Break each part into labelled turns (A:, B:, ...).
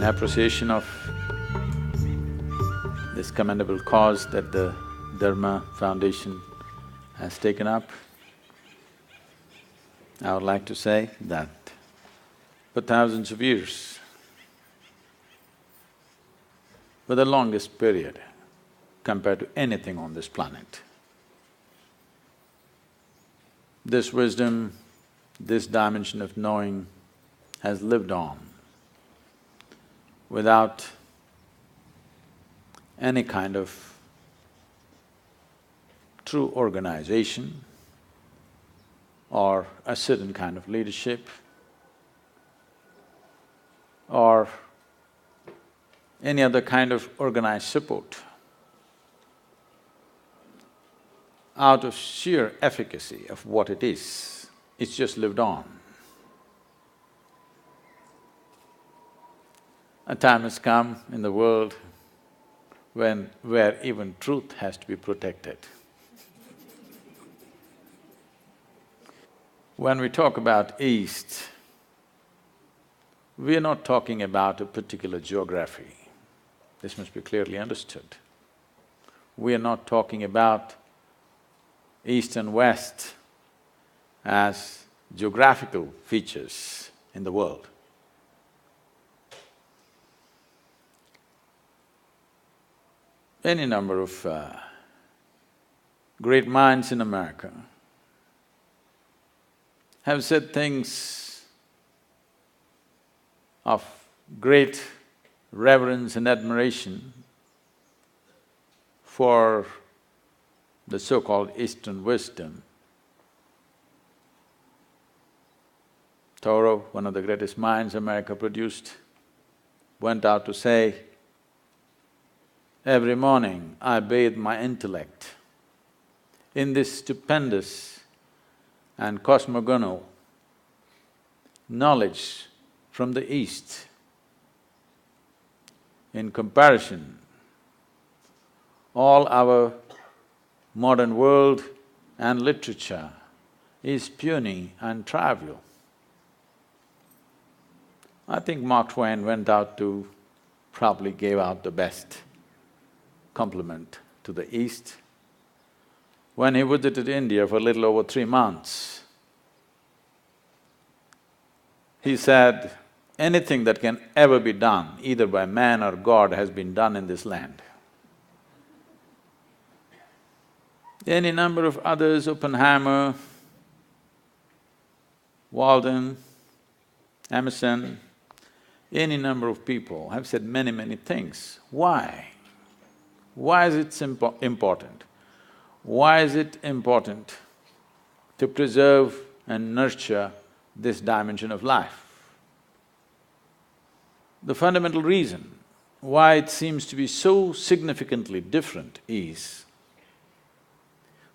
A: in appreciation of this commendable cause that the Dharma Foundation has taken up, I would like to say that for thousands of years, for the longest period compared to anything on this planet, this wisdom, this dimension of knowing has lived on without any kind of true organization or a certain kind of leadership or any other kind of organized support. Out of sheer efficacy of what it is, it's just lived on. A time has come in the world where even truth has to be protected. When we talk about East, we are not talking about a particular geography. This must be clearly understood. We are not talking about East and West as geographical features in the world. Any number of great minds in America have said things of great reverence and admiration for the so-called Eastern wisdom. Thoreau, one of the greatest minds America produced, went out to say, "Every morning I bathe my intellect in this stupendous and cosmogonal knowledge from the East. In comparison, all our modern world and literature is puny and trivial." I think Mark Twain went out to… probably gave out the best compliment to the East. When he visited India for a little over 3 months, he said, anything that can ever be done, either by man or God, has been done in this land. Any number of others, Oppenheimer, Walden, Emerson, any number of people have said many things. Why? Why is it important? Why is it important to preserve and nurture this dimension of life? The fundamental reason why it seems to be so significantly different is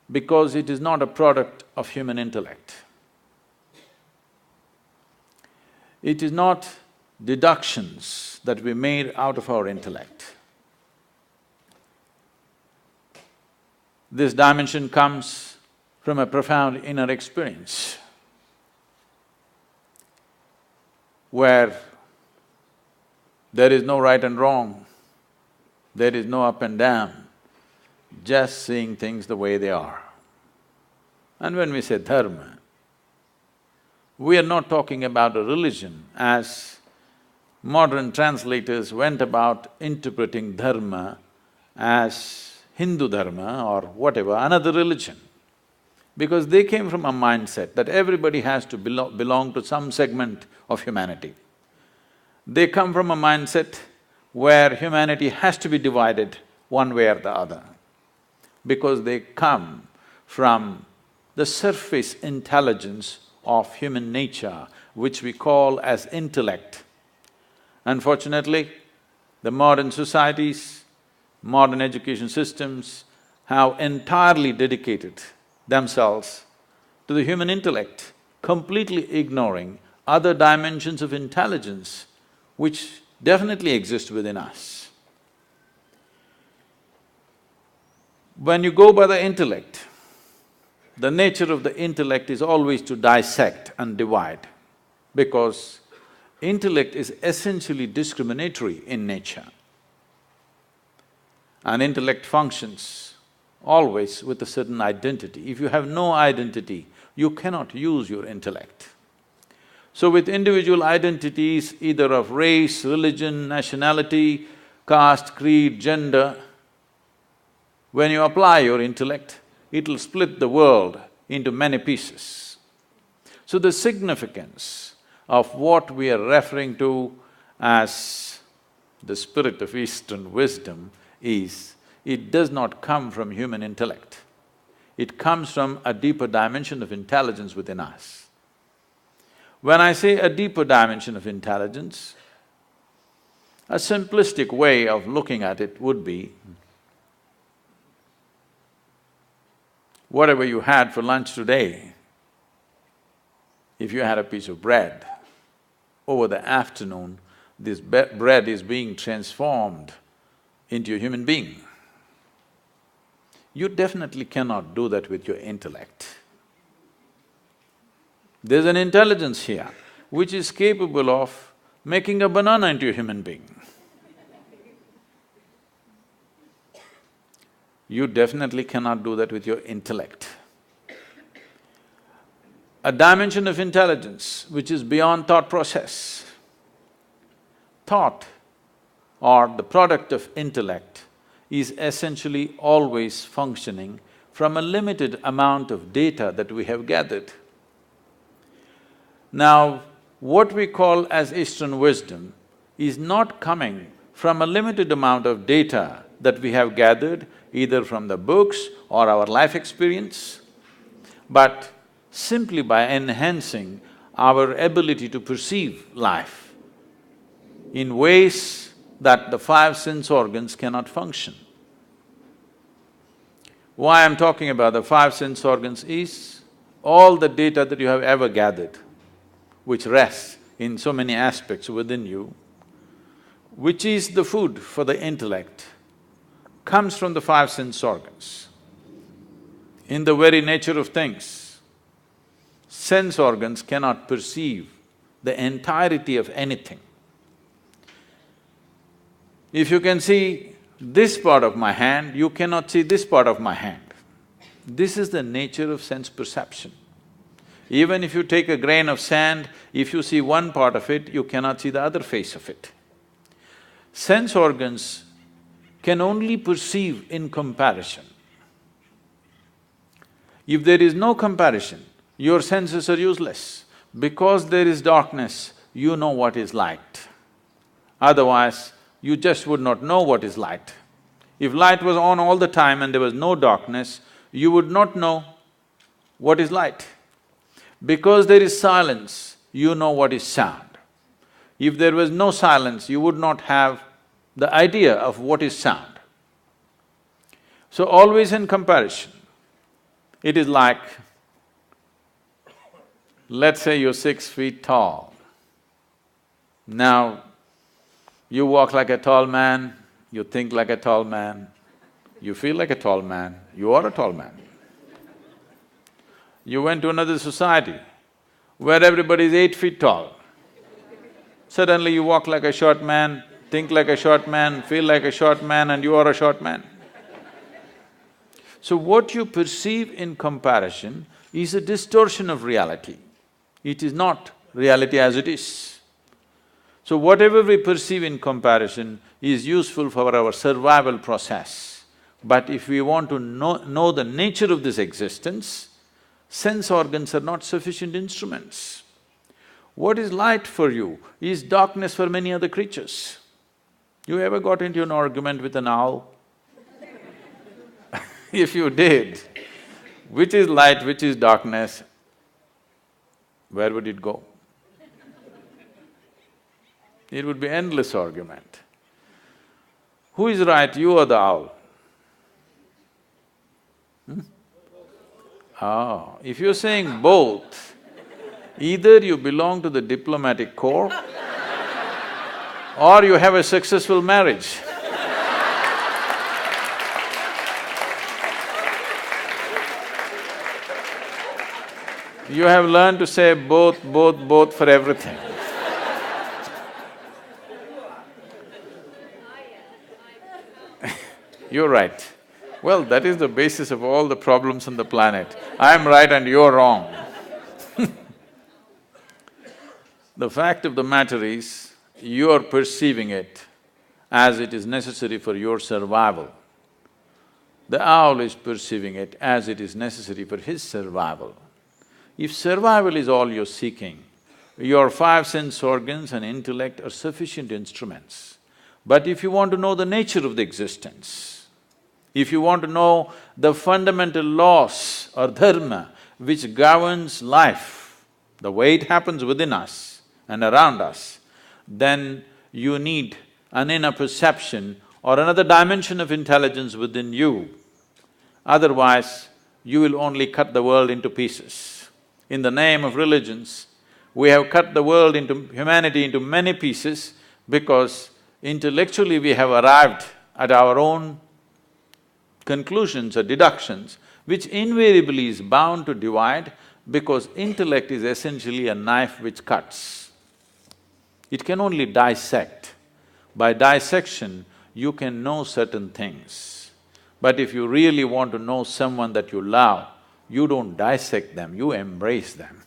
A: because it is not a product of human intellect. It is not deductions that we made out of our intellect. This dimension comes from a profound inner experience where there is no right and wrong, there is no up and down, just seeing things the way they are. And when we say dharma, we are not talking about a religion as modern translators went about interpreting dharma as Hindu dharma or whatever, another religion. Because they came from a mindset that everybody has to belong to some segment of humanity. They come from a mindset where humanity has to be divided one way or the other, because they come from the surface intelligence of human nature, which we call as intellect. Unfortunately, the modern societies, modern education systems have entirely dedicated themselves to the human intellect, completely ignoring other dimensions of intelligence which definitely exist within us. When you go by the intellect, the nature of the intellect is always to dissect and divide, because Intellect is essentially discriminatory in nature. And intellect functions always with a certain identity. If you have no identity, you cannot use your intellect. So with individual identities, either of race, religion, nationality, caste, creed, gender, when you apply your intellect, it'll split the world into many pieces. So the significance of what we are referring to as the spirit of Eastern wisdom is, it does not come from human intellect. It comes from a deeper dimension of intelligence within us. When I say a deeper dimension of intelligence, a simplistic way of looking at it would be, whatever you had for lunch today, if you had a piece of bread, over the afternoon, this bread is being transformed into a human being. You definitely cannot do that with your intellect. There's an intelligence here which is capable of making a banana into a human being. You definitely cannot do that with your intellect. A dimension of intelligence which is beyond thought process. Thought, or the product of intellect, is essentially always functioning from a limited amount of data that we have gathered. Now, what we call as Eastern wisdom is not coming from a limited amount of data that we have gathered either from the books or our life experience, but simply by enhancing our ability to perceive life in ways that the five sense organs cannot function. Why I'm talking about the five sense organs is all the data that you have ever gathered, which rests in so many aspects within you, which is the food for the intellect, comes from the five sense organs. In the very nature of things, sense organs cannot perceive the entirety of anything. If you can see this part of my hand, you cannot see this part of my hand. This is the nature of sense perception. Even if you take a grain of sand, if you see one part of it, you cannot see the other face of it. Sense organs can only perceive in comparison. If there is no comparison, your senses are useless. Because there is darkness, you know what is light. Otherwise, you just would not know what is light. If light was on all the time and there was no darkness, you would not know what is light. Because there is silence, you know what is sound. If there was no silence, you would not have the idea of what is sound. So always in comparison, it is like, let's say you're 6 feet tall. Now, you walk like a tall man, you think like a tall man, you feel like a tall man, you are a tall man. You went to another society where everybody is 8 feet tall. Suddenly you walk like a short man, think like a short man, feel like a short man, and you are a short man. So what you perceive in comparison is a distortion of reality. It is not reality as it is. So whatever we perceive in comparison is useful for our survival process. But if we want to know the nature of this existence, sense organs are not sufficient instruments. What is light for you is darkness for many other creatures. You ever got into an argument with an owl? If you did, which is light, which is darkness, where would it go? It would be endless argument. Who is right, you or the owl? Oh, if you're saying both, either you belong to the diplomatic corps or you have a successful marriage. You have learned to say both for everything. You're right. Well, that is the basis of all the problems on the planet. I'm right and you're wrong. The fact of the matter is, you're perceiving it as it is necessary for your survival. The owl is perceiving it as it is necessary for his survival. If survival is all you're seeking, your five sense organs and intellect are sufficient instruments. But if you want to know the nature of the existence, if you want to know the fundamental laws or dharma which governs life, the way it happens within us and around us, then you need an inner perception or another dimension of intelligence within you. Otherwise, you will only cut the world into pieces. In the name of religions, we have cut the world humanity into many pieces because intellectually we have arrived at our own conclusions or deductions, which invariably is bound to divide because intellect is essentially a knife which cuts. It can only dissect. By dissection, you can know certain things. But if you really want to know someone that you love, you don't dissect them, you embrace them.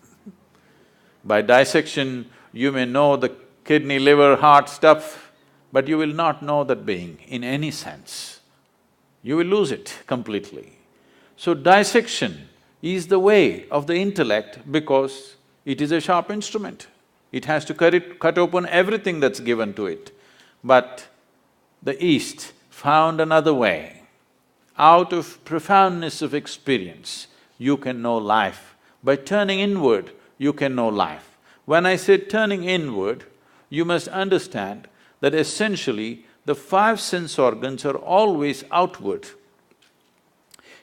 A: By dissection, you may know the kidney, liver, heart stuff, but you will not know that being in any sense. You will lose it completely. So dissection is the way of the intellect because it is a sharp instrument. It has to cut open everything that's given to it. But the East found another way. Out of profoundness of experience, you can know life. By turning inward, you can know life. When I say turning inward, you must understand that essentially the five sense organs are always outward.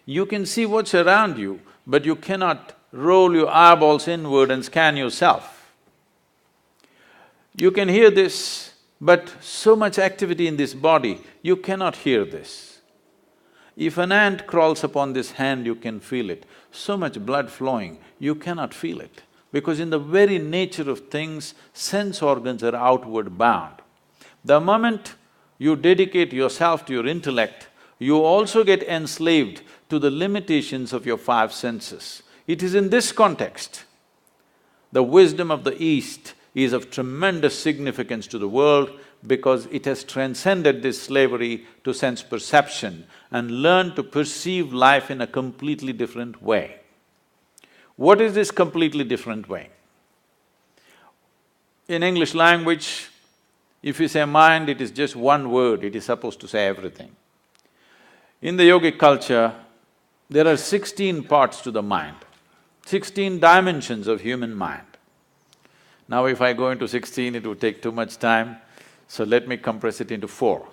A: You can see what's around you, but you cannot roll your eyeballs inward and scan yourself. You can hear this, but so much activity in this body, you cannot hear this. If an ant crawls upon this hand, you can feel it. So much blood flowing, you cannot feel it. Because in the very nature of things, sense organs are outward bound. The moment you dedicate yourself to your intellect, you also get enslaved to the limitations of your five senses. It is in this context, the wisdom of the East is of tremendous significance to the world because it has transcended this slavery to sense perception and learned to perceive life in a completely different way. What is this completely different way? In English language, if you say mind, it is just one word, it is supposed to say everything. In the yogic culture, there are 16 parts to the mind, 16 dimensions of human mind. Now if I go into 16, it would take too much time, so let me compress it into 4.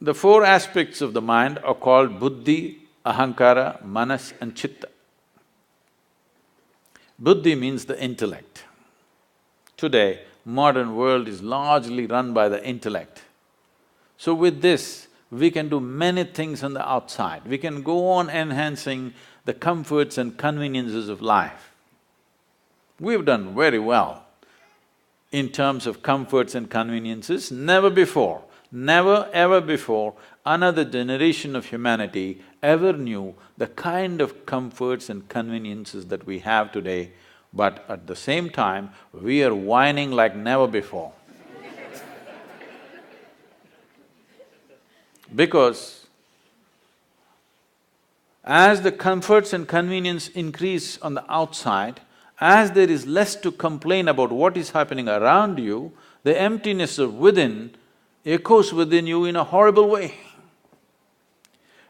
A: The 4 aspects of the mind are called buddhi, ahankara, manas and chitta. Buddhi means the intellect. Today, modern world is largely run by the intellect. So with this, we can do many things on the outside. We can go on enhancing the comforts and conveniences of life. We've done very well in terms of comforts and conveniences. Never before, never ever before, another generation of humanity ever knew the kind of comforts and conveniences that we have today, but at the same time, we are whining like never before. Because as the comforts and convenience increase on the outside, as there is less to complain about what is happening around you, the emptiness of within echoes within you in a horrible way.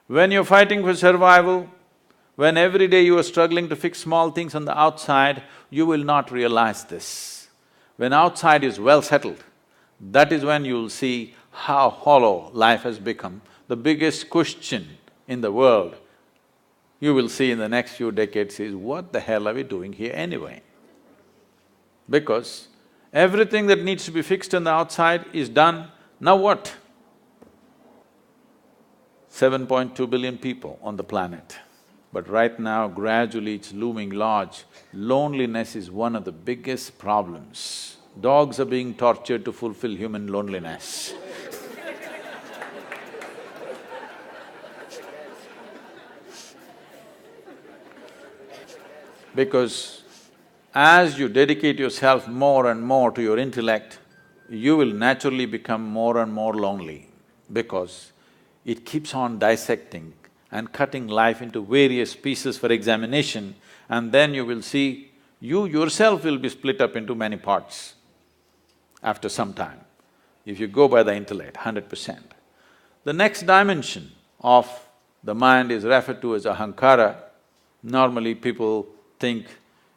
A: When you're fighting for survival, when every day you are struggling to fix small things on the outside, you will not realize this. When outside is well settled, that is when you'll see how hollow life has become. The biggest question in the world, you will see in the next few decades is, what the hell are we doing here anyway? Because everything that needs to be fixed on the outside is done, now what? 7.2 billion people on the planet. But right now, gradually it's looming large. Loneliness is one of the biggest problems dogs are being tortured to fulfill human loneliness. Because as you dedicate yourself more and more to your intellect, you will naturally become more and more lonely because it keeps on dissecting and cutting life into various pieces for examination, and then you will see you yourself will be split up into many parts after some time, if you go by the intellect, 100%. The next dimension of the mind is referred to as ahankara. Normally people think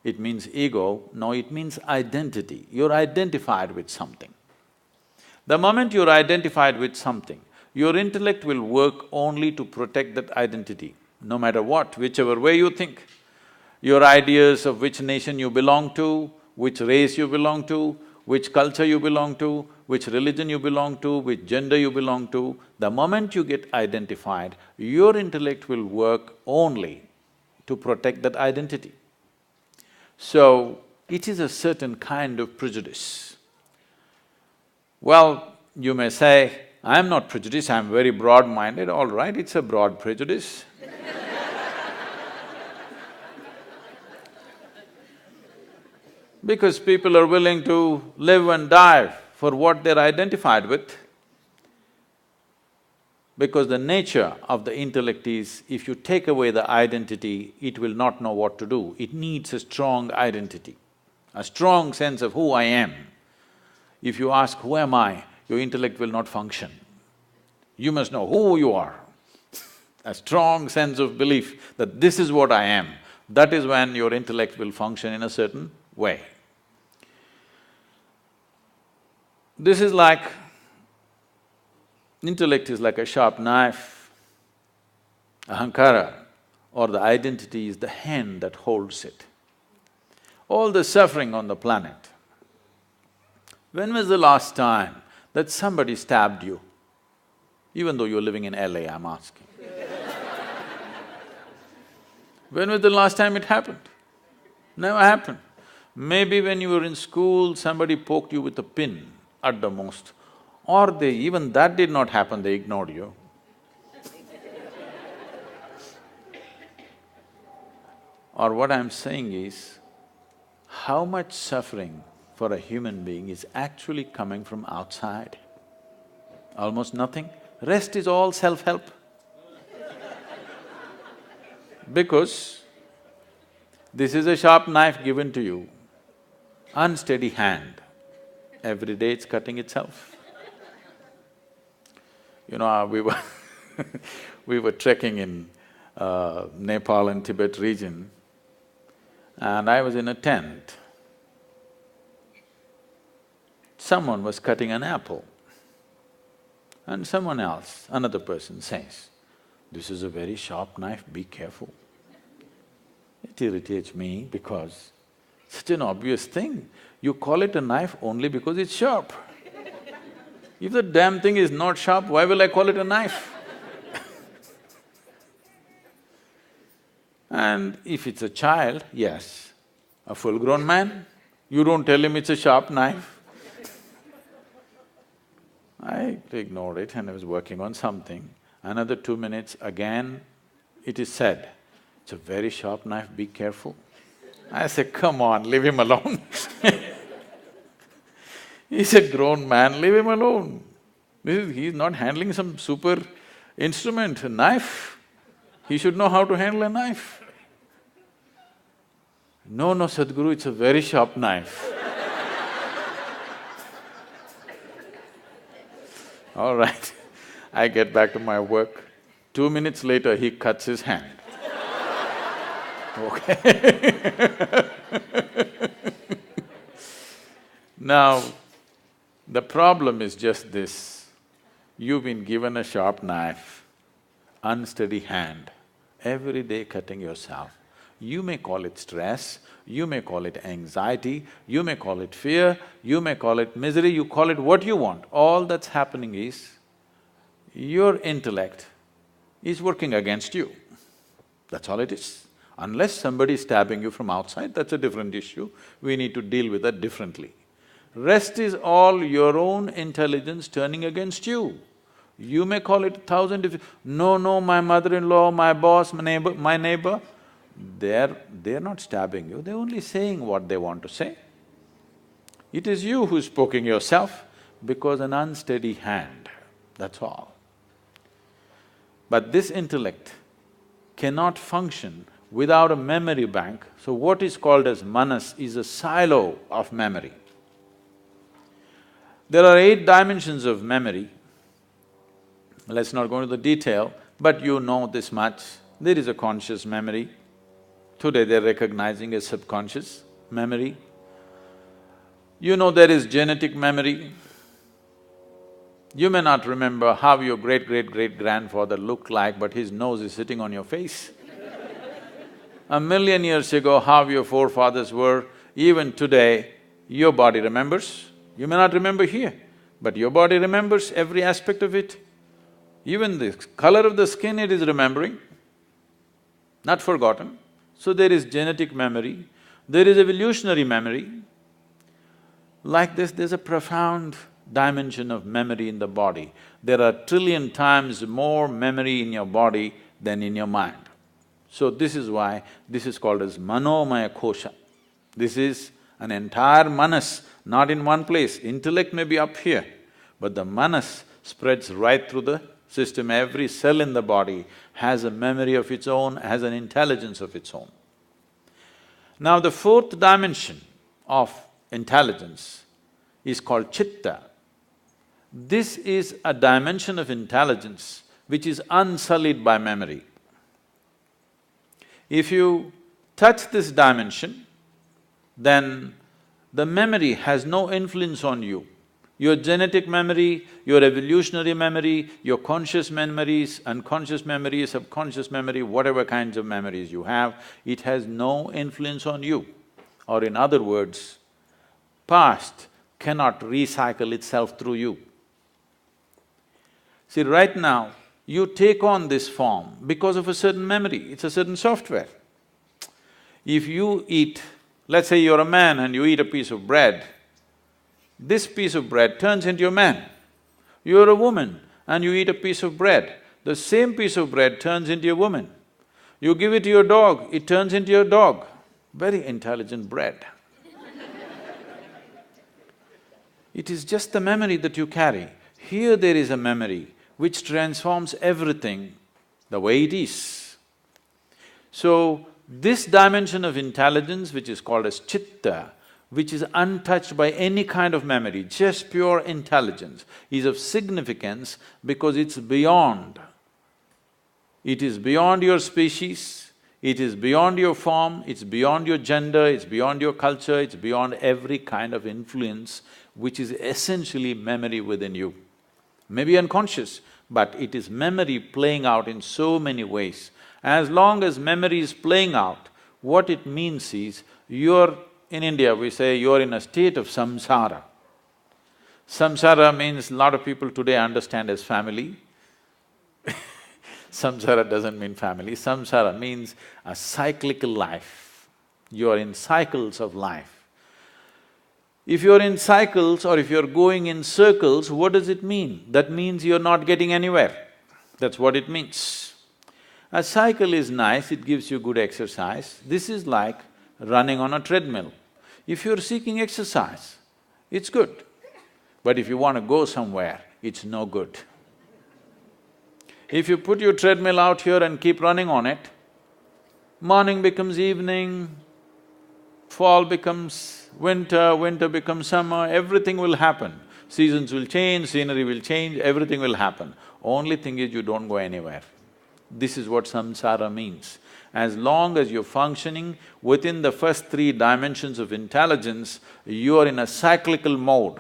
A: it means ego. No, it means identity. You're identified with something. The moment you're identified with something, your intellect will work only to protect that identity, no matter what, whichever way you think. Your ideas of which nation you belong to, which race you belong to, which culture you belong to, which religion you belong to, which gender you belong to, the moment you get identified, your intellect will work only to protect that identity. So, it is a certain kind of prejudice. Well, you may say, I'm not prejudiced, I'm very broad-minded. All right, it's a broad prejudice. Because people are willing to live and die for what they're identified with. Because the nature of the intellect is, if you take away the identity, it will not know what to do. It needs a strong identity, a strong sense of who I am. If you ask, who am I? Your intellect will not function. You must know who you are. A strong sense of belief that this is what I am, that is when your intellect will function in a certain way. This is like… intellect is like a sharp knife. Ahankara or the identity is the hand that holds it. All the suffering on the planet, when was the last time that somebody stabbed you? Even though you're living in LA, I'm asking. When was the last time it happened? Never happened. Maybe when you were in school, somebody poked you with a pin at the most, or even that did not happen, they ignored you. Or what I'm saying is, how much suffering for a human being is actually coming from outside? Almost nothing. Rest is all self-help. Because this is a sharp knife given to you, unsteady hand, every day it's cutting itself. You know, we were trekking in Nepal and Tibet region, and I was in a tent. Someone was cutting an apple, and someone else, another person says, "This is a very sharp knife, be careful." It irritates me because such an obvious thing, you call it a knife only because it's sharp. If the damn thing is not sharp, why will I call it a knife? And if it's a child, yes. A full-grown man, you don't tell him it's a sharp knife. I ignored it and I was working on something. Another 2 minutes, again it is said, "It's a very sharp knife, be careful." I said, "Come on, leave him alone." He's a grown man, leave him alone. He's not handling some super instrument, a knife. He should know how to handle a knife. "No, no, Sadhguru, it's a very sharp knife." All right, I get back to my work. 2 minutes later, he cuts his hand. Okay. Now, the problem is just this. You've been given a sharp knife, unsteady hand, every day cutting yourself. You may call it stress, you may call it anxiety, you may call it fear, you may call it misery, you call it what you want. All that's happening is, your intellect is working against you. That's all it is. Unless somebody is stabbing you from outside, that's a different issue. We need to deal with that differently. Rest is all your own intelligence turning against you. You may call it 1,000 no, my mother-in-law, my boss, my neighbor, they're not stabbing you, they're only saying what they want to say. It is you who's poking yourself because an unsteady hand, that's all. But this intellect cannot function without a memory bank. So what is called as manas is a silo of memory. There are 8 dimensions of memory. Let's not go into the detail, but you know this much. There is a conscious memory. Today they're recognizing a subconscious memory. You know there is genetic memory. You may not remember how your great-great-great-grandfather looked like, but his nose is sitting on your face. 1,000,000 years ago, how your forefathers were, even today, your body remembers. You may not remember here, but your body remembers every aspect of it. Even the color of the skin it is remembering, not forgotten. So there is genetic memory, there is evolutionary memory. Like this, there's a profound dimension of memory in the body. There are 1,000,000,000,000 times more memory in your body than in your mind. So this is why this is called as manomaya kosha. This is an entire manas, not in one place. Intellect may be up here, but the manas spreads right through the system. Every cell in the body has a memory of its own, has an intelligence of its own. Now the 4th dimension of intelligence is called chitta. This is a dimension of intelligence which is unsullied by memory. If you touch this dimension, then the memory has no influence on you. Your genetic memory, your evolutionary memory, your conscious memories, unconscious memory, subconscious memory, whatever kinds of memories you have, it has no influence on you. Or in other words, past cannot recycle itself through you. See, right now, you take on this form because of a certain memory, it's a certain software. If you eat, let's say you're a man and you eat a piece of bread, this piece of bread turns into a man. You're a woman and you eat a piece of bread, the same piece of bread turns into a woman. You give it to your dog, it turns into your dog. Very intelligent bread. It is just the memory that you carry. Here there is a memory which transforms everything the way it is. So, this dimension of intelligence, which is called as chitta, which is untouched by any kind of memory, just pure intelligence, is of significance because it's beyond. It is beyond your species, it is beyond your form, it's beyond your gender, it's beyond your culture, it's beyond every kind of influence, which is essentially memory within you. Maybe unconscious, but it is memory playing out in so many ways. As long as memory is playing out, what it means is, in India we say you're in a state of samsara. Samsara means a lot of people today understand as family. Samsara doesn't mean family, samsara means a cyclical life. You are in cycles of life. If you're in cycles or if you're going in circles, what does it mean? That means you're not getting anywhere. That's what it means. A cycle is nice, it gives you good exercise. This is like running on a treadmill. If you're seeking exercise, it's good. But if you want to go somewhere, it's no good. If you put your treadmill out here and keep running on it, morning becomes evening, fall becomes winter, winter becomes summer, everything will happen. Seasons will change, scenery will change, everything will happen. Only thing is you don't go anywhere. This is what samsara means. As long as you're functioning within the first 3 dimensions of intelligence, you are in a cyclical mode.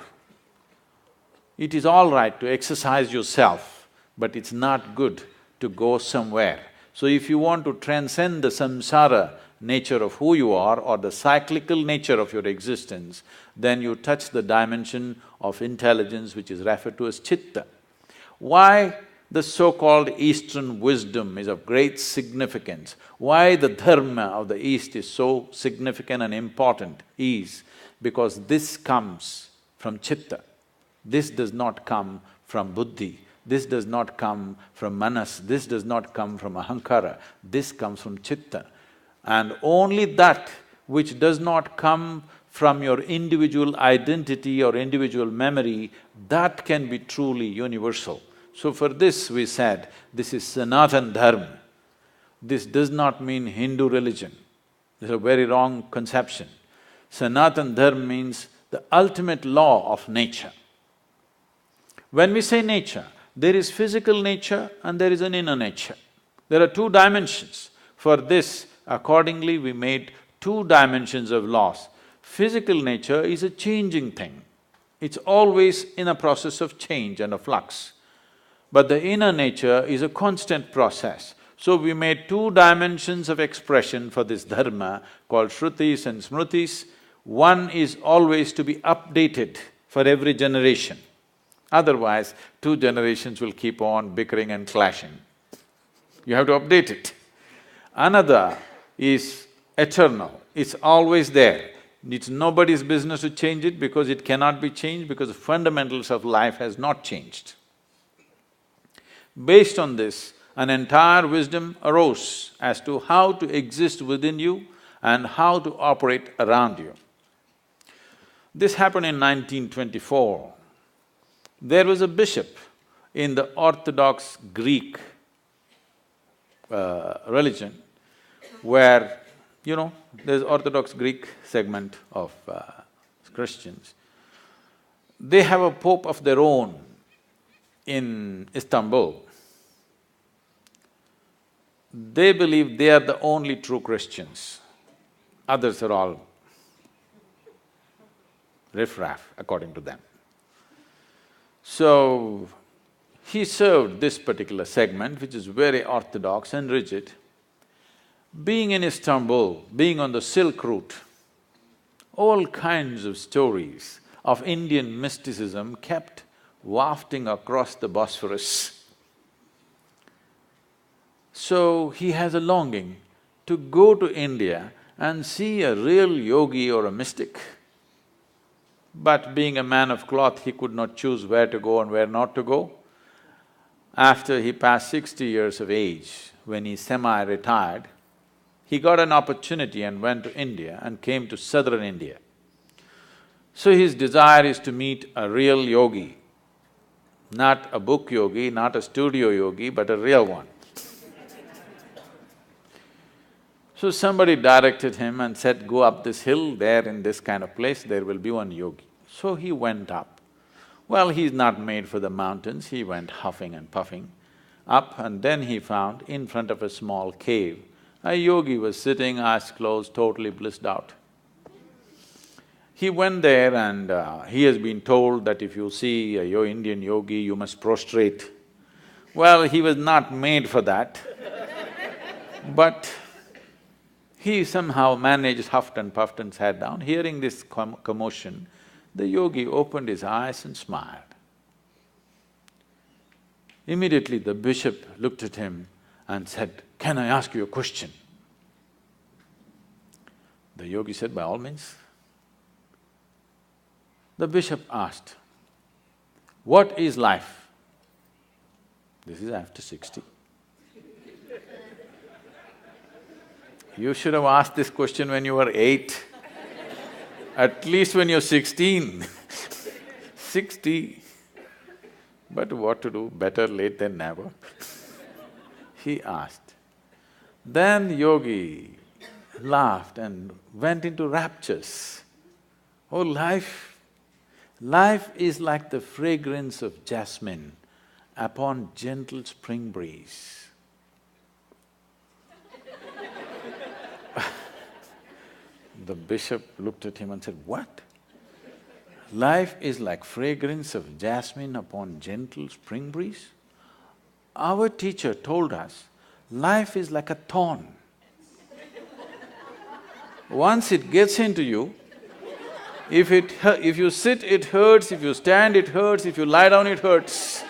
A: It is all right to exercise yourself, but it's not good to go somewhere. So if you want to transcend the samsara nature of who you are or the cyclical nature of your existence, then you touch the dimension of intelligence which is referred to as chitta. Why the so-called Eastern wisdom is of great significance, why the dharma of the East is so significant and important is because this comes from chitta. This does not come from buddhi. This does not come from manas. This does not come from ahankara. This comes from chitta. And only that which does not come from your individual identity or individual memory, that can be truly universal. So for this we said, this is Sanatan Dharma. This does not mean Hindu religion. This is a very wrong conception. Sanatan Dharma means the ultimate law of nature. When we say nature, there is physical nature and there is an inner nature. There are two dimensions. For this, accordingly, we made two dimensions of laws. Physical nature is a changing thing. It's always in a process of change and a flux. But the inner nature is a constant process. So we made two dimensions of expression for this dharma called Shrutis and Smritis. One is always to be updated for every generation. Otherwise, two generations will keep on bickering and clashing. You have to update it. Another is eternal, it's always there. It's nobody's business to change it because it cannot be changed because the fundamentals of life has not changed. Based on this, an entire wisdom arose as to how to exist within you and how to operate around you. This happened in 1924. There was a bishop in the Orthodox Greek religion where, there's Orthodox Greek segment of Christians. They have a pope of their own in Istanbul. They believe they are the only true Christians. Others are all riffraff, according to them. So, he served this particular segment, which is very orthodox and rigid. Being in Istanbul, being on the Silk Route, all kinds of stories of Indian mysticism kept wafting across the Bosphorus. So, he has a longing to go to India and see a real yogi or a mystic. But being a man of cloth, he could not choose where to go and where not to go. After he passed 60 years of age, when he semi-retired, he got an opportunity and went to India and came to southern India. So his desire is to meet a real yogi, not a book yogi, not a studio yogi, but a real one. So somebody directed him and said, go up this hill, there in this kind of place, there will be one yogi. So he went up. Well, he's not made for the mountains, he went huffing and puffing up, and then he found in front of a small cave, a yogi was sitting, eyes closed, totally blissed out. He went there and he has been told that if you see a Indian yogi, you must prostrate. Well, he was not made for that, but he somehow managed, huffed and puffed and sat down. Hearing this commotion, the yogi opened his eyes and smiled. Immediately the bishop looked at him and said, can I ask you a question? The yogi said, by all means. The bishop asked, what is life? This is after 60. You should have asked this question when you were 8, at least when you're 16. 60, but what to do, better late than never. He asked. Then yogi laughed and went into raptures. Oh, life is like the fragrance of jasmine upon gentle spring breeze. The bishop looked at him and said, what? Life is like fragrance of jasmine upon gentle spring breeze? Our teacher told us, life is like a thorn. Once it gets into you, if you sit, it hurts, if you stand, it hurts, if you lie down, it hurts.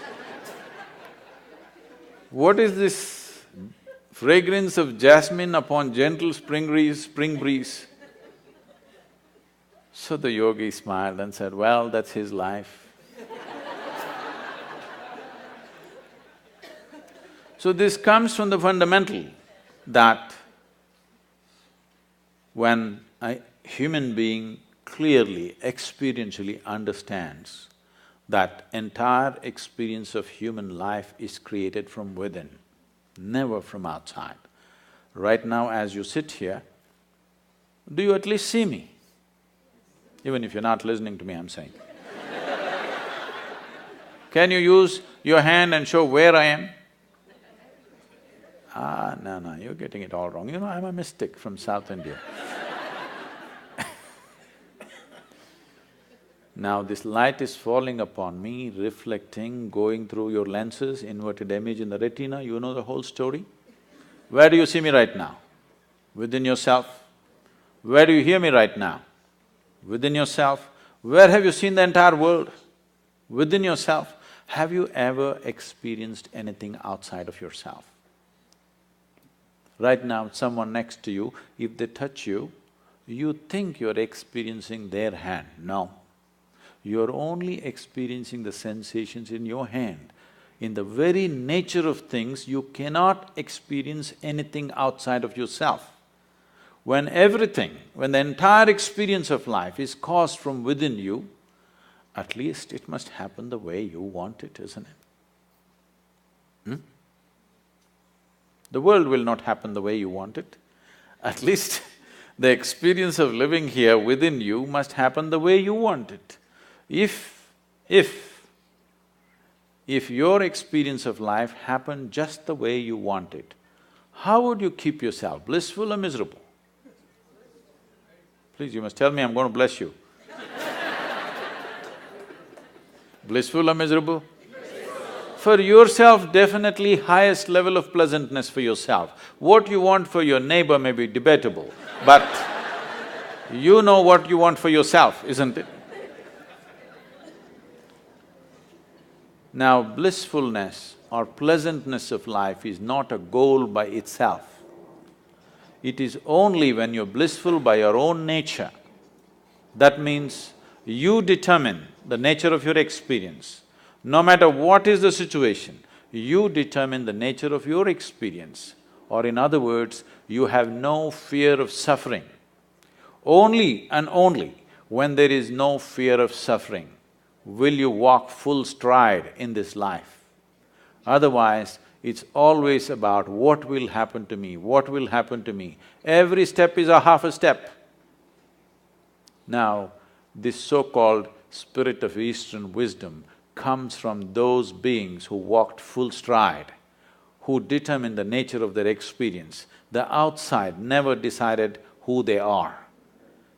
A: What is this fragrance of jasmine upon gentle spring breeze? So the yogi smiled and said, well, that's his life. So this comes from the fundamental that when a human being clearly, experientially understands that entire experience of human life is created from within, never from outside. Right now as you sit here, do you at least see me? Even if you're not listening to me, I'm saying. Can you use your hand and show where I am? No, you're getting it all wrong. You know, I'm a mystic from South India. Now this light is falling upon me, reflecting, going through your lenses, inverted image in the retina, you know the whole story. Where do you see me right now? Within yourself. Where do you hear me right now? Within yourself. Where have you seen the entire world? Within yourself. Have you ever experienced anything outside of yourself? Right now, someone next to you, if they touch you, you think you're experiencing their hand. No. You're only experiencing the sensations in your hand. In the very nature of things, you cannot experience anything outside of yourself. When the entire experience of life is caused from within you, at least it must happen the way you want it, isn't it? The world will not happen the way you want it. At least the experience of living here within you must happen the way you want it. If your experience of life happened just the way you want it, how would you keep yourself, blissful or miserable? Please, you must tell me, I'm going to bless you. Blissful or miserable? For yourself, definitely highest level of pleasantness for yourself. What you want for your neighbor may be debatable, but you know what you want for yourself, isn't it? Now, blissfulness or pleasantness of life is not a goal by itself. It is only when you're blissful by your own nature. That means you determine the nature of your experience. No matter what is the situation, you determine the nature of your experience. Or in other words, you have no fear of suffering. Only and only when there is no fear of suffering will you walk full stride in this life. Otherwise, it's always about what will happen to me, what will happen to me. Every step is a half a step. Now, this so-called spirit of Eastern wisdom comes from those beings who walked full stride, who determined the nature of their experience. The outside never decided who they are.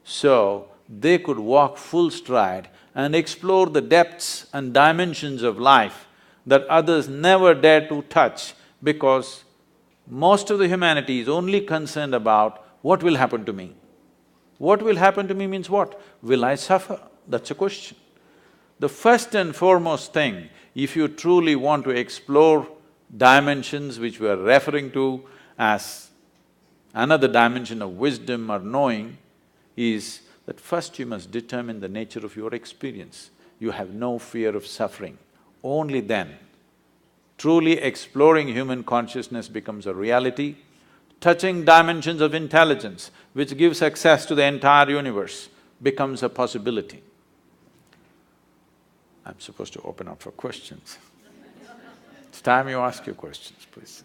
A: So, they could walk full stride and explore the depths and dimensions of life that others never dare to touch, because most of the humanity is only concerned about what will happen to me. What will happen to me means what? Will I suffer? That's a question. The first and foremost thing, if you truly want to explore dimensions which we are referring to as another dimension of wisdom or knowing, is that first you must determine the nature of your experience. You have no fear of suffering. Only then, truly exploring human consciousness becomes a reality. Touching dimensions of intelligence, which gives access to the entire universe, becomes a possibility. I'm supposed to open up for questions. It's time you ask your questions, please.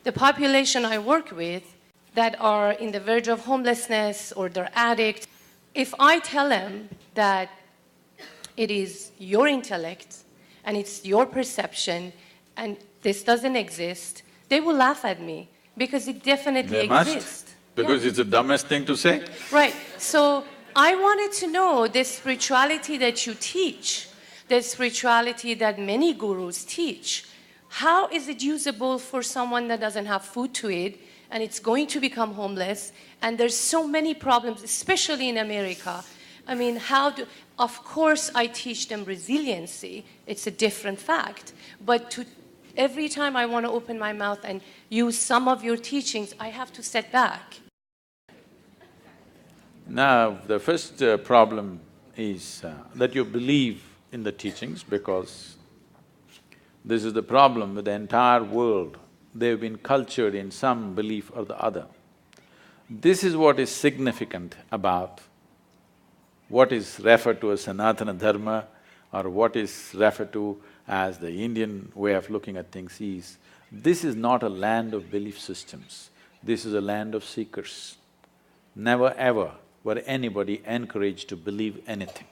B: The population I work with that are in the verge of homelessness or they're addicts, if I tell them that it is your intellect and it's your perception and this doesn't exist, they will laugh at me because it definitely exists.
A: Must, because it's the dumbest thing to say.
B: Right. So I wanted to know the spirituality that you teach, the spirituality that many gurus teach, how is it usable for someone that doesn't have food to eat and it's going to become homeless, and there's so many problems, especially in America. I mean, of course I teach them resiliency, it's a different fact, but every time I want to open my mouth and use some of your teachings, I have to step back.
A: Now, the first problem is that you believe in the teachings, because this is the problem with the entire world. They've been cultured in some belief or the other. This is what is significant about what is referred to as Sanatana Dharma or what is referred to as the Indian way of looking at things is, this is not a land of belief systems, this is a land of seekers. Never ever were anybody encouraged to believe anything.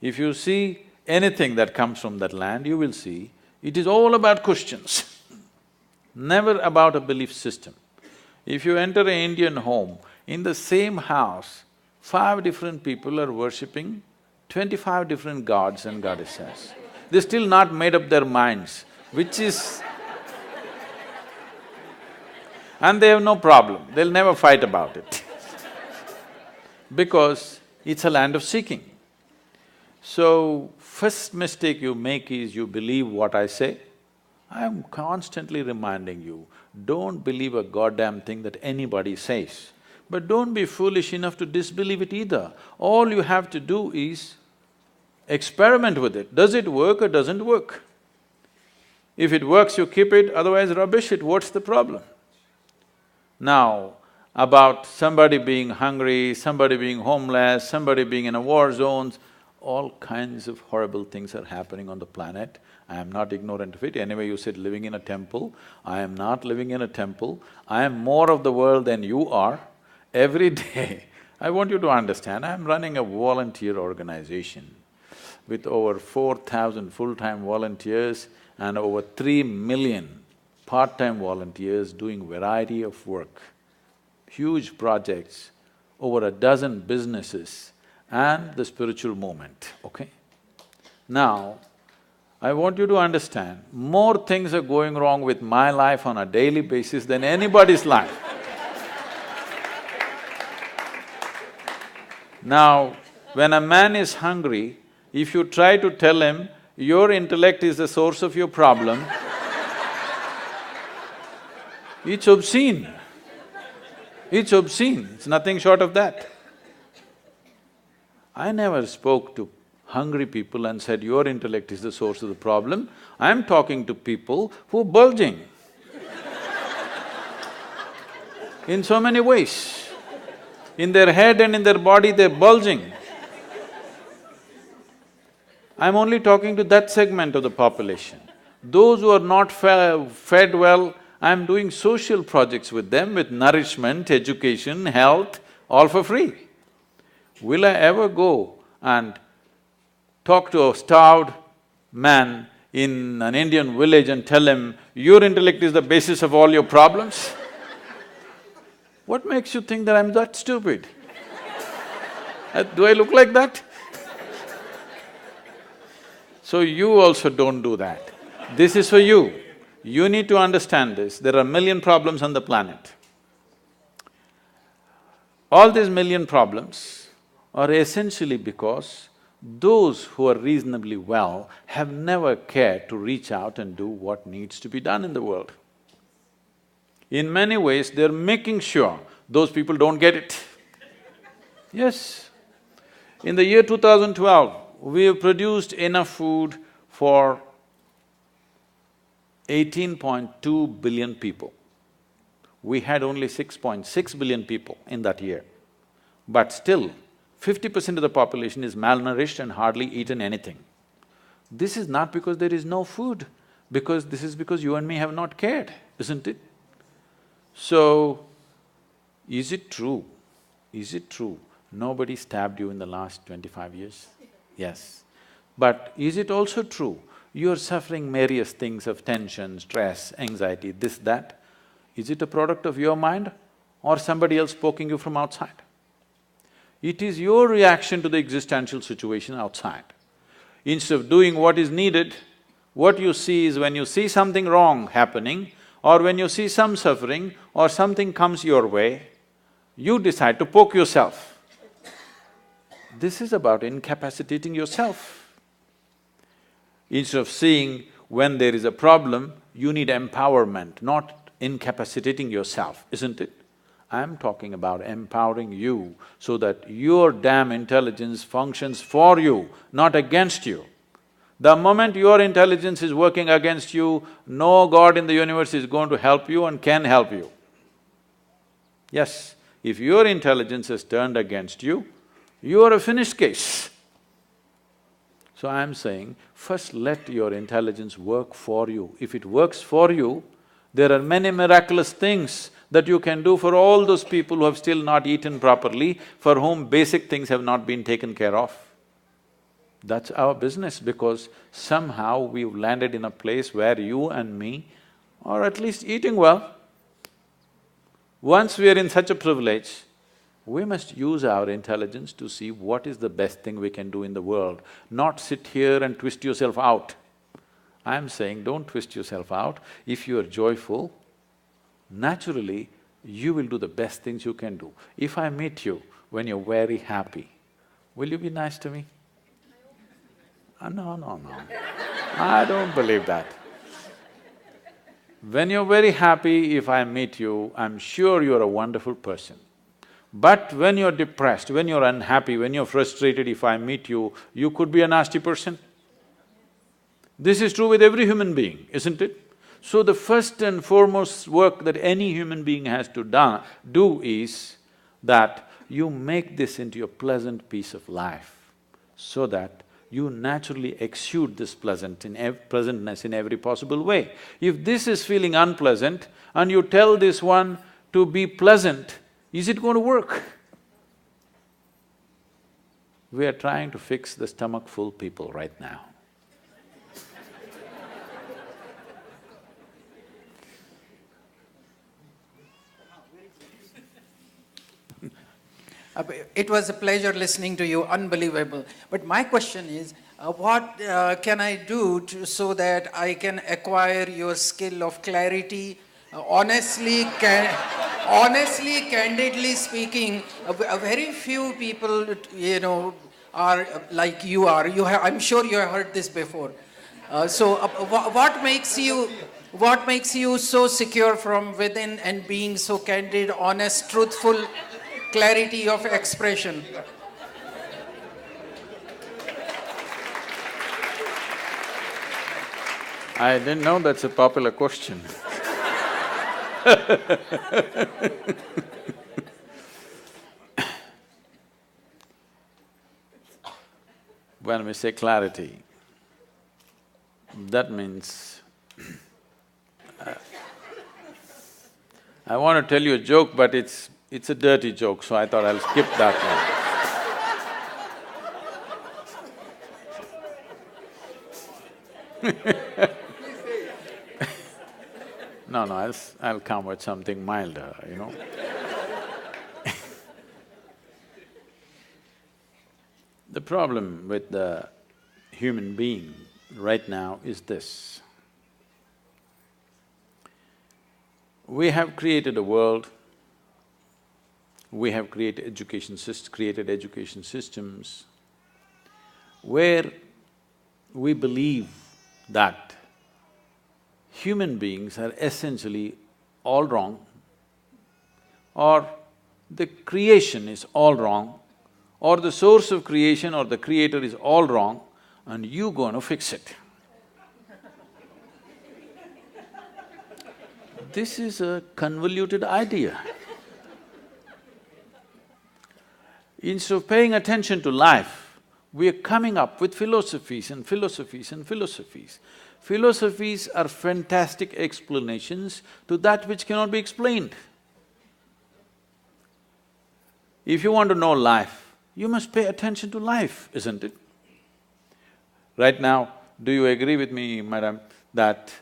A: If you see anything that comes from that land, you will see it is all about questions, never about a belief system. If you enter an Indian home, in the same house, 5 different people are worshipping 25 different gods and goddesses. They're still not made up their minds, which is… and they have no problem, they'll never fight about it because it's a land of seeking. So, first mistake you make is you believe what I say. I am constantly reminding you, don't believe a goddamn thing that anybody says. But don't be foolish enough to disbelieve it either. All you have to do is experiment with it. Does it work or doesn't work? If it works, you keep it, otherwise rubbish it, what's the problem? Now, about somebody being hungry, somebody being homeless, somebody being in a war zones, all kinds of horrible things are happening on the planet. I am not ignorant of it. Anyway, you said living in a temple. I am not living in a temple. I am more of the world than you are. Every day, I want you to understand, I am running a volunteer organization with over 4,000 full-time volunteers and over 3 million part-time volunteers doing variety of work, huge projects, over a dozen businesses and the spiritual movement, okay? Now, I want you to understand, more things are going wrong with my life on a daily basis than anybody's life. Now, when a man is hungry, if you try to tell him, your intellect is the source of your problem, it's obscene. It's obscene, it's nothing short of that. I never spoke to hungry people and said, your intellect is the source of the problem. I'm talking to people who are bulging in so many ways. In their head and in their body, they're bulging. I'm only talking to that segment of the population. Those who are not fed well, I'm doing social projects with them with nourishment, education, health, all for free. Will I ever go and talk to a starved man in an Indian village and tell him, your intellect is the basis of all your problems? What makes you think that I'm that stupid? Do I look like that? So you also don't do that. This is for you. You need to understand this. There are a million problems on the planet. All these million problems are essentially because those who are reasonably well have never cared to reach out and do what needs to be done in the world. In many ways, they're making sure those people don't get it. Yes. In the year 2012, we have produced enough food for 18.2 billion people. We had only 6.6 billion people in that year. But still, 50% of the population is malnourished and hardly eaten anything. This is not because there is no food, because this is because you and me have not cared, isn't it? So, is it true? Is it true nobody stabbed you in the last 25 years? Yes. But is it also true you're suffering various things of tension, stress, anxiety, this, that? Is it a product of your mind or somebody else poking you from outside? It is your reaction to the existential situation outside. Instead of doing what is needed, what you see is when you see something wrong happening or when you see some suffering or something comes your way, you decide to poke yourself. This is about incapacitating yourself. Instead of seeing when there is a problem, you need empowerment, not incapacitating yourself, isn't it? I'm talking about empowering you so that your damn intelligence functions for you, not against you. The moment your intelligence is working against you, no God in the universe is going to help you and can help you. Yes, if your intelligence is turned against you, you are a finished case. So I'm saying, first let your intelligence work for you. If it works for you, there are many miraculous things that you can do for all those people who have still not eaten properly, for whom basic things have not been taken care of. That's our business, because somehow we've landed in a place where you and me are at least eating well. Once we are in such a privilege, we must use our intelligence to see what is the best thing we can do in the world, not sit here and twist yourself out. I'm saying don't twist yourself out. If you are joyful, naturally you will do the best things you can do. If I meet you when you're very happy, will you be nice to me? No. I don't believe that. When you're very happy, if I meet you, I'm sure you're a wonderful person. But when you're depressed, when you're unhappy, when you're frustrated, if I meet you, you could be a nasty person. This is true with every human being, isn't it? So the first and foremost work that any human being has to do is that you make this into a pleasant piece of life, so that you naturally exude this pleasantness in every possible way. If this is feeling unpleasant and you tell this one to be pleasant, is it going to work? We are trying to fix the stomach-full people right now.
C: It was a pleasure listening to you, unbelievable. But my question is, what can I do so that I can acquire your skill of clarity? Honestly, candidly speaking, a very few people, are like you are. I'm sure you have heard this before. What makes you so secure from within and being so candid, honest, truthful? Clarity of expression.
A: I didn't know that's a popular question. When we say clarity, that means… I want to tell you a joke, but it's a dirty joke, so I thought I'll skip that one. No, I'll come with something milder, The problem with the human being right now is this. We have created a world, we have created education systems where we believe that human beings are essentially all wrong, or the creation is all wrong, or the source of creation or the creator is all wrong, and you gonna fix it. This is a convoluted idea. Instead of paying attention to life, we are coming up with philosophies and philosophies and philosophies. Philosophies are fantastic explanations to that which cannot be explained. If you want to know life, you must pay attention to life, isn't it? Right now, do you agree with me, madam, that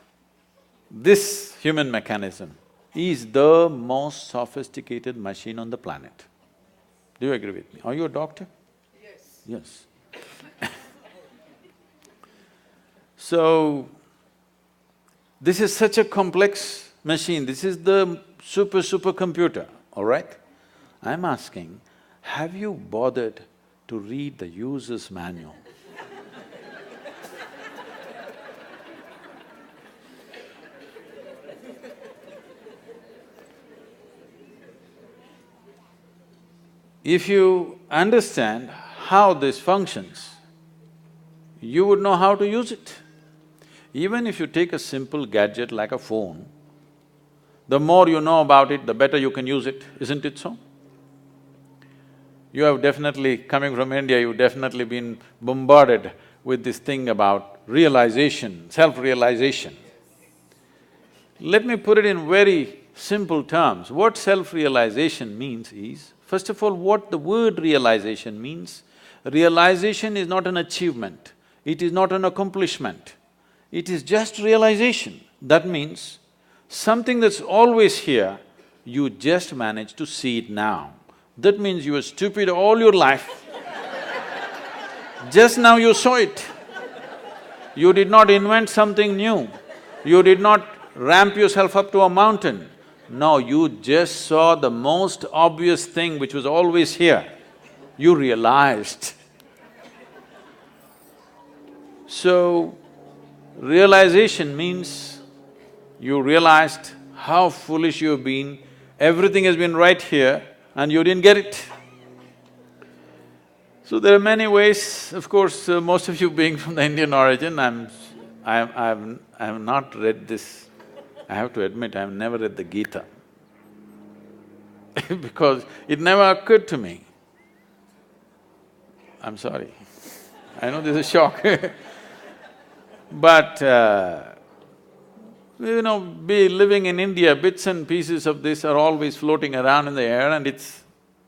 A: this human mechanism is the most sophisticated machine on the planet? Do you agree with me? Are you a doctor?
C: Yes.
A: Yes. So, this is such a complex machine, this is the supercomputer, all right? I'm asking, have you bothered to read the user's manual? If you understand how this functions, you would know how to use it. Even if you take a simple gadget like a phone, the more you know about it, the better you can use it, isn't it so? You have definitely, coming from India, you've definitely been bombarded with this thing about realization, self-realization. Let me put it in very simple terms. What self-realization means is, first of all, what the word realization means. Realization is not an achievement, it is not an accomplishment, it is just realization. That means something that's always here, you just manage to see it now. That means you were stupid all your life. Just now you saw it. You did not invent something new. You did not ramp yourself up to a mountain. No, you just saw the most obvious thing which was always here. You realized. So, realization means you realized how foolish you've been, everything has been right here and you didn't get it. So there are many ways, of course, most of you being from the Indian origin, I've not read this. I have to admit, I've never read the Gita because it never occurred to me. I'm sorry, I know this is a shock but living in India, bits and pieces of this are always floating around in the air and it's…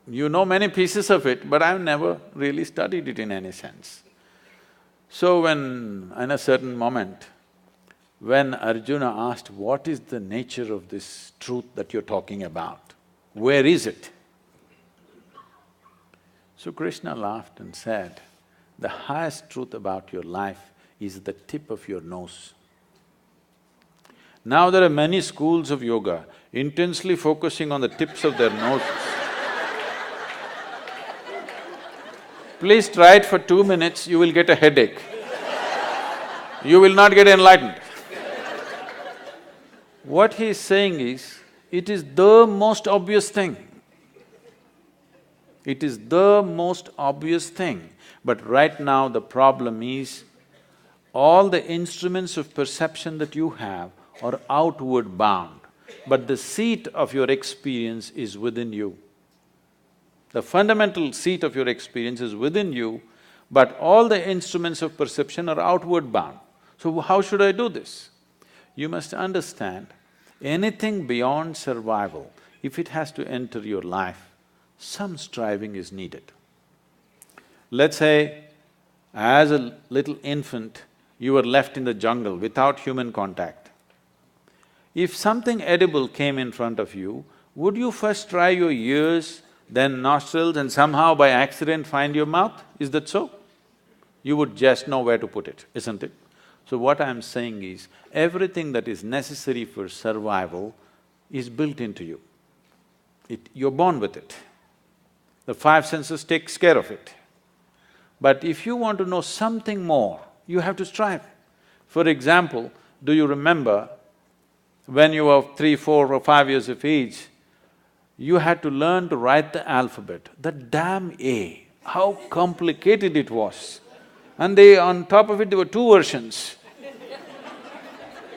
A: you know many pieces of it, but I've never really studied it in any sense. So when, in a certain moment, when Arjuna asked, what is the nature of this truth that you're talking about? Where is it? So Krishna laughed and said, the highest truth about your life is the tip of your nose. Now there are many schools of yoga intensely focusing on the tips of their noses. Please try it for 2 minutes, you will get a headache. You will not get enlightened. What he is saying is, it is the most obvious thing. It is the most obvious thing. But right now the problem is, all the instruments of perception that you have are outward bound, but the seat of your experience is within you. The fundamental seat of your experience is within you, but all the instruments of perception are outward bound. So how should I do this? You must understand, anything beyond survival, if it has to enter your life, some striving is needed. Let's say, as a little infant, you were left in the jungle without human contact. If something edible came in front of you, would you first try your ears, then nostrils, and somehow by accident find your mouth? Is that so? You would just know where to put it, isn't it? So what I'm saying is, everything that is necessary for survival is built into you. You're born with it. The five senses takes care of it. But if you want to know something more, you have to strive. For example, do you remember when you were 3, 4 or 5 years of age, you had to learn to write the alphabet. That damn A, how complicated it was. And on top of it, there were 2 versions.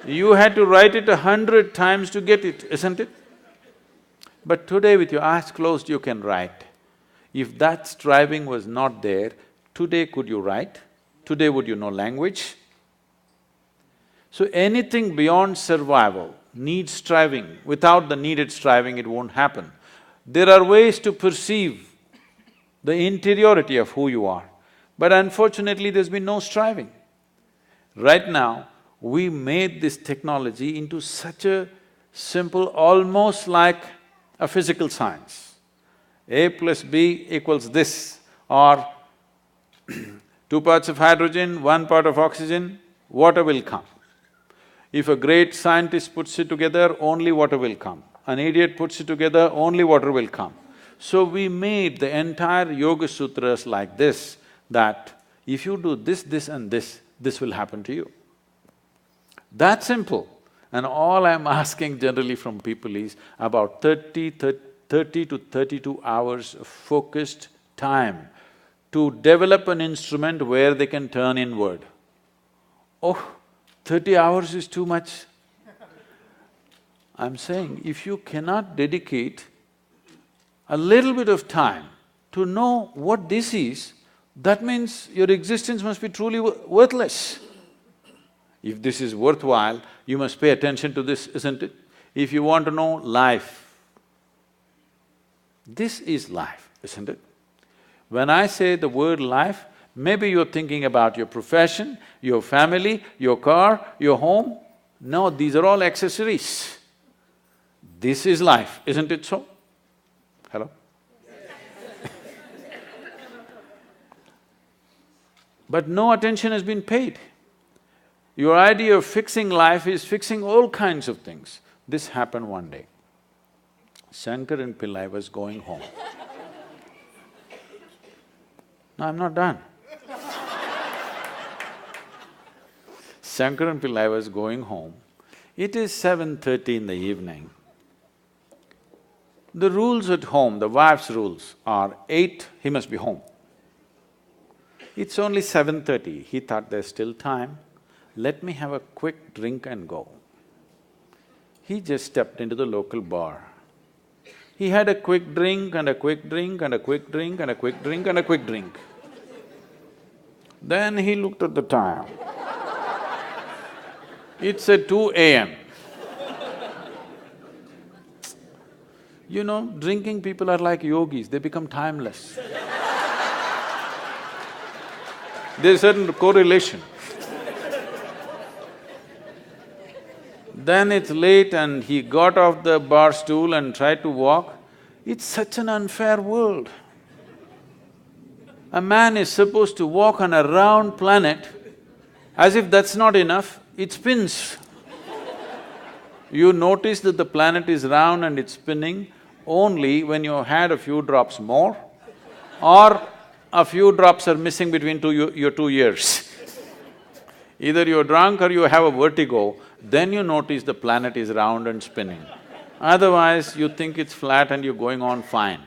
A: You had to write it 100 times to get it, isn't it? But today with your eyes closed, you can write. If that striving was not there, today could you write? Today would you know language? So anything beyond survival needs striving. Without the needed striving, it won't happen. There are ways to perceive the interiority of who you are, but unfortunately there's been no striving. Right now, we made this technology into such a simple, almost like a physical science. A plus B equals this, or 2 parts of hydrogen, 1 part of oxygen, water will come. If a great scientist puts it together, only water will come. An idiot puts it together, only water will come. So we made the entire Yoga Sutras like this, that if you do this, this and this will happen to you. That simple. And all I'm asking generally from people is, about 30 30 to 32 hours of focused time to develop an instrument where they can turn inward. Oh, 30 hours is too much. I'm saying, if you cannot dedicate a little bit of time to know what this is, that means your existence must be truly worthless. If this is worthwhile, you must pay attention to this, isn't it? If you want to know life, this is life, isn't it? When I say the word life, maybe you're thinking about your profession, your family, your car, your home. No, these are all accessories. This is life, isn't it so? Hello? But no attention has been paid. Your idea of fixing life is fixing all kinds of things. This happened one day. Shankaran Pillai was going home. No, I'm not done. Shankaran Pillai was going home. It is 7:30 in the evening. The rules at home, the wife's rules are 8, he must be home. It's only 7:30, he thought there's still time, let me have a quick drink and go. He just stepped into the local bar. He had a quick drink and a quick drink and a quick drink and a quick drink and a quick drink. Then he looked at the time. It's at 2 a.m. You know, drinking people are like yogis, they become timeless. There's a certain correlation. Then it's late and he got off the bar stool and tried to walk. It's such an unfair world. A man is supposed to walk on a round planet, as if that's not enough, it spins. You notice that the planet is round and it's spinning only when you had a few drops more, or a few drops are missing between your 2 ears. Either you're drunk or you have a vertigo, then you notice the planet is round and spinning. Otherwise, you think it's flat and you're going on fine.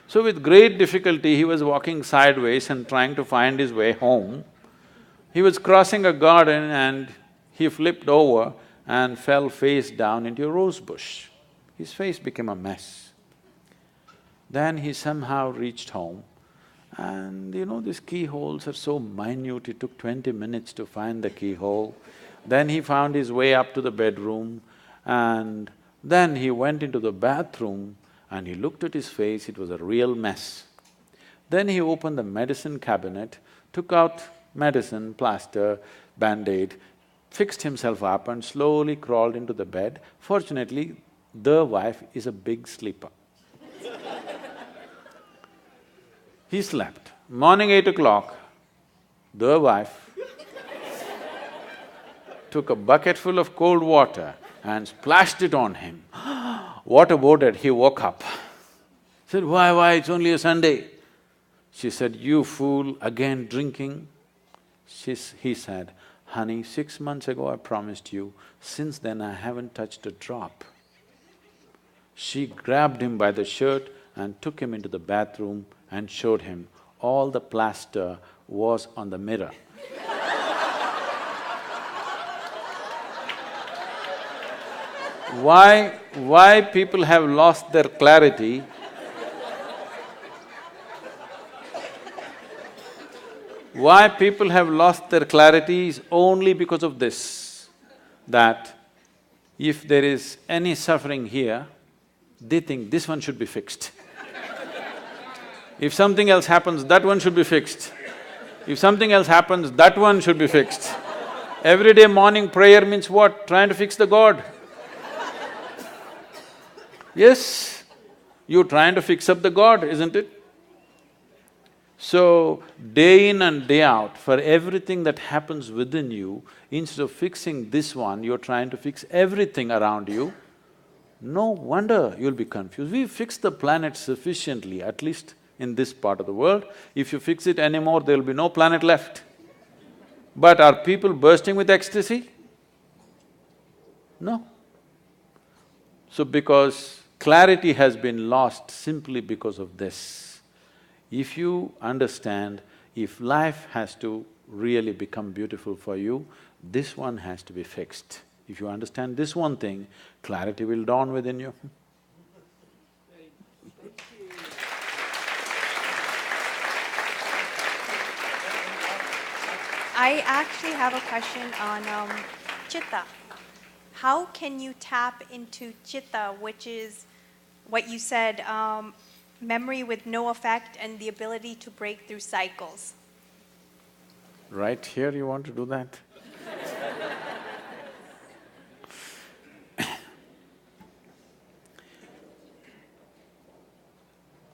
A: So with great difficulty, he was walking sideways and trying to find his way home. He was crossing a garden and he flipped over and fell face down into a rose bush. His face became a mess. Then he somehow reached home and you know, these keyholes are so minute, it took 20 minutes to find the keyhole. Then he found his way up to the bedroom and then he went into the bathroom and he looked at his face, it was a real mess. Then he opened the medicine cabinet, took out medicine, plaster, band-aid, fixed himself up and slowly crawled into the bed. Fortunately, the wife is a big sleeper. He slept. Morning 8 o'clock, the wife took a bucket full of cold water and splashed it on him. Water boarded, he woke up. Said, why, it's only a Sunday. She said, you fool, again drinking? He said, honey, 6 months ago I promised you, since then I haven't touched a drop. She grabbed him by the shirt and took him into the bathroom and showed him all the plaster was on the mirror. Why people have lost their clarity? Why people have lost their clarity is only because of this, that if there is any suffering here, they think this one should be fixed. If something else happens, that one should be fixed. If something else happens, that one should be fixed. Everyday morning prayer means what? Trying to fix the God. Yes, you're trying to fix up the God, isn't it? So, day in and day out, for everything that happens within you, instead of fixing this one, you're trying to fix everything around you. No wonder you'll be confused. We've fixed the planet sufficiently, at least in this part of the world. If you fix it anymore, there'll be no planet left. But are people bursting with ecstasy? No. So because Clarity has been lost simply because of this. If you understand, if life has to really become beautiful for you, this one has to be fixed. If you understand this one thing, clarity will dawn within you.
D: I actually have a question on chitta. How can you tap into chitta, which is what you said, memory with no effect and the ability to break through cycles?
A: Right here you want to do that?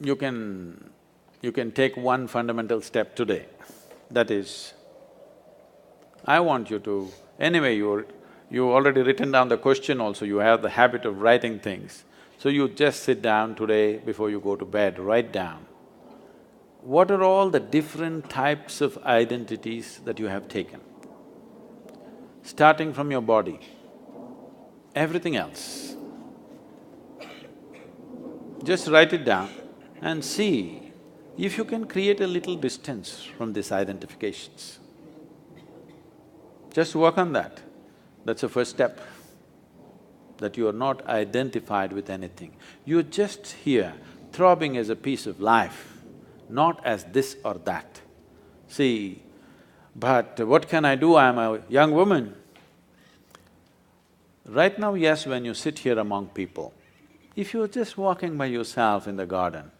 A: You can take one fundamental step today. That is, I want you to… Anyway, you already written down the question also, you have the habit of writing things. So you just sit down today before you go to bed, write down, what are all the different types of identities that you have taken? Starting from your body, everything else. Just write it down and see if you can create a little distance from these identifications. Just work on that. That's the first step, that you are not identified with anything. You're just here, throbbing as a piece of life, not as this or that. See, but what can I do? I'm a young woman. Right now, yes, when you sit here among people, if you're just walking by yourself in the garden,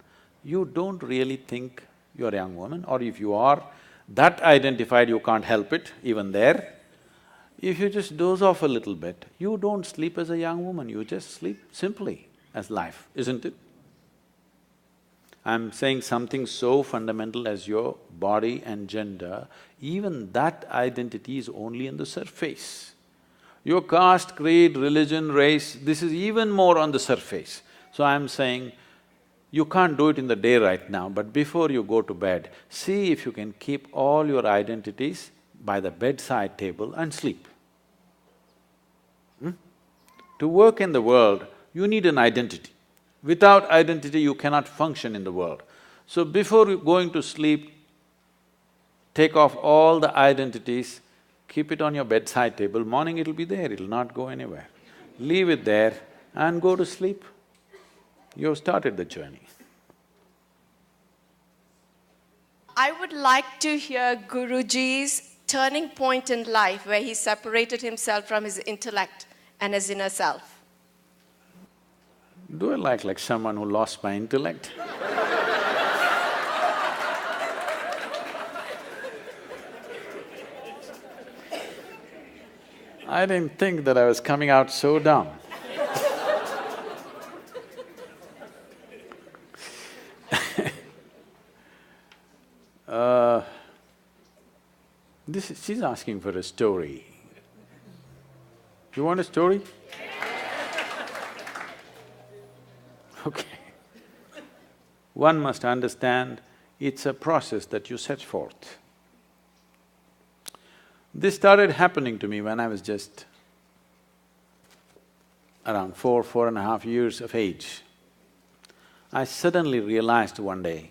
A: you don't really think you're a young woman, or if you are that identified, you can't help it, even there. If you just doze off a little bit, you don't sleep as a young woman, you just sleep simply as life, isn't it? I'm saying something so fundamental as your body and gender, even that identity is only on the surface. Your caste, creed, religion, race, this is even more on the surface. So I'm saying, you can't do it in the day right now, but before you go to bed, see if you can keep all your identities by the bedside table and sleep. To work in the world, you need an identity. Without identity, you cannot function in the world. So before going to sleep, take off all the identities, keep it on your bedside table, morning it'll be there, it'll not go anywhere. Leave it there and go to sleep. You've started the journey.
B: I would like to hear Guruji's turning point in life where he separated himself from his intellect and his inner self.
A: Do I like someone who lost my intellect? I didn't think that I was coming out so dumb. She's asking for a story. You want a story? Okay. One must understand, it's a process that you set forth. This started happening to me when I was just around 4.5 years of age. I suddenly realized one day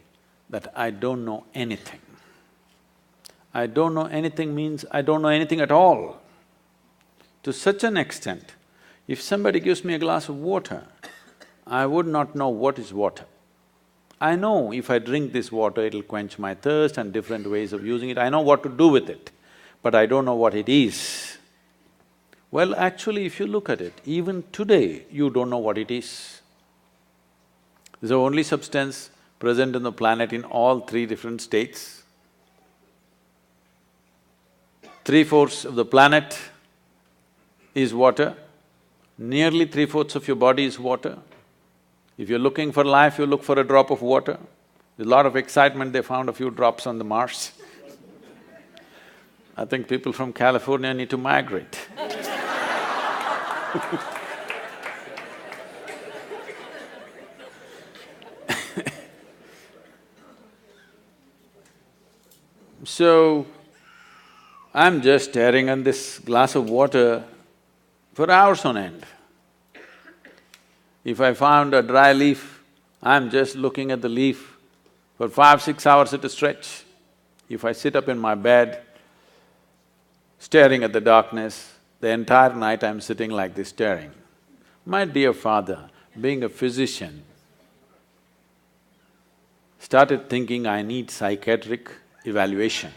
A: that I don't know anything. I don't know anything means I don't know anything at all. To such an extent, if somebody gives me a glass of water, I would not know what is water. I know if I drink this water, it'll quench my thirst and different ways of using it, I know what to do with it, but I don't know what it is. Well, actually, if you look at it, even today, you don't know what it is. It's the only substance present on the planet in all three different states. 3/4 of the planet is water, nearly 3/4 of your body is water. If you're looking for life, you look for a drop of water. There's a lot of excitement, they found a few drops on the Mars. I think people from California need to migrate. So, I'm just staring at this glass of water for hours on end. If I found a dry leaf, I'm just looking at the leaf for 5, 6 hours at a stretch. If I sit up in my bed, staring at the darkness, the entire night I'm sitting like this staring. My dear father, being a physician, started thinking I need psychiatric evaluation.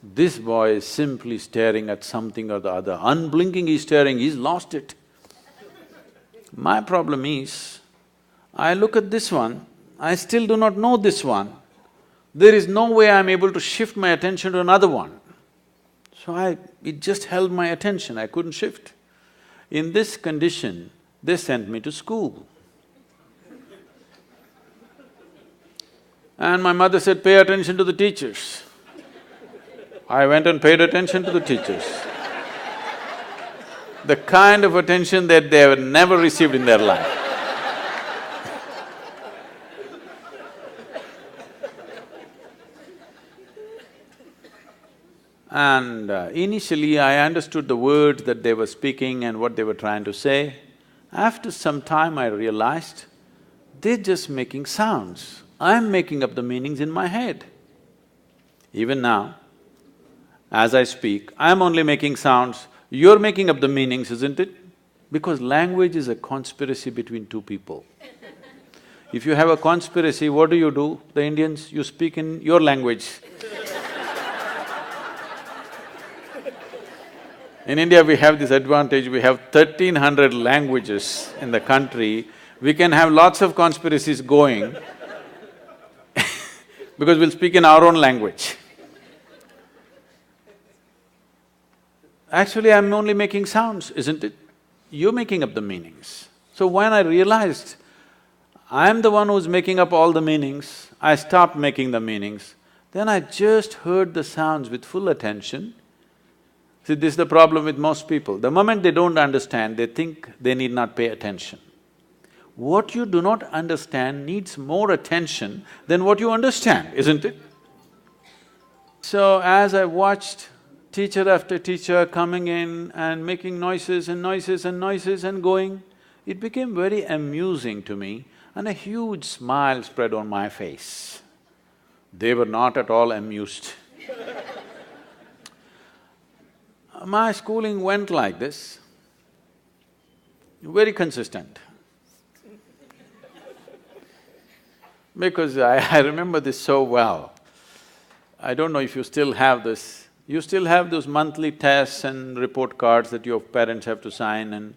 A: This boy is simply staring at something or the other, unblinking he's staring, he's lost it. My problem is, I look at this one, I still do not know this one. There is no way I'm able to shift my attention to another one. So it just held my attention, I couldn't shift. In this condition, they sent me to school. And my mother said, pay attention to the teachers. I went and paid attention to the teachers. The kind of attention that they have never received in their life. And initially I understood the words that they were speaking and what they were trying to say. After some time I realized, they're just making sounds. I'm making up the meanings in my head. Even now, as I speak, I'm only making sounds, you're making up the meanings, isn't it? Because language is a conspiracy between two people. If you have a conspiracy, what do? The Indians, you speak in your language. In India, we have this advantage, we have 1300 languages in the country, we can have lots of conspiracies going because we'll speak in our own language. Actually, I'm only making sounds, isn't it? You're making up the meanings. So when I realized I'm the one who's making up all the meanings, I stopped making the meanings. Then I just heard the sounds with full attention. See, this is the problem with most people. The moment they don't understand, they think they need not pay attention. What you do not understand needs more attention than what you understand, isn't it? So as I watched teacher after teacher coming in and making noises and noises and noises and going, it became very amusing to me and a huge smile spread on my face. They were not at all amused. My schooling went like this, very consistent. Because I remember this so well. I don't know if you still have this. You still have those monthly tests and report cards that your parents have to sign and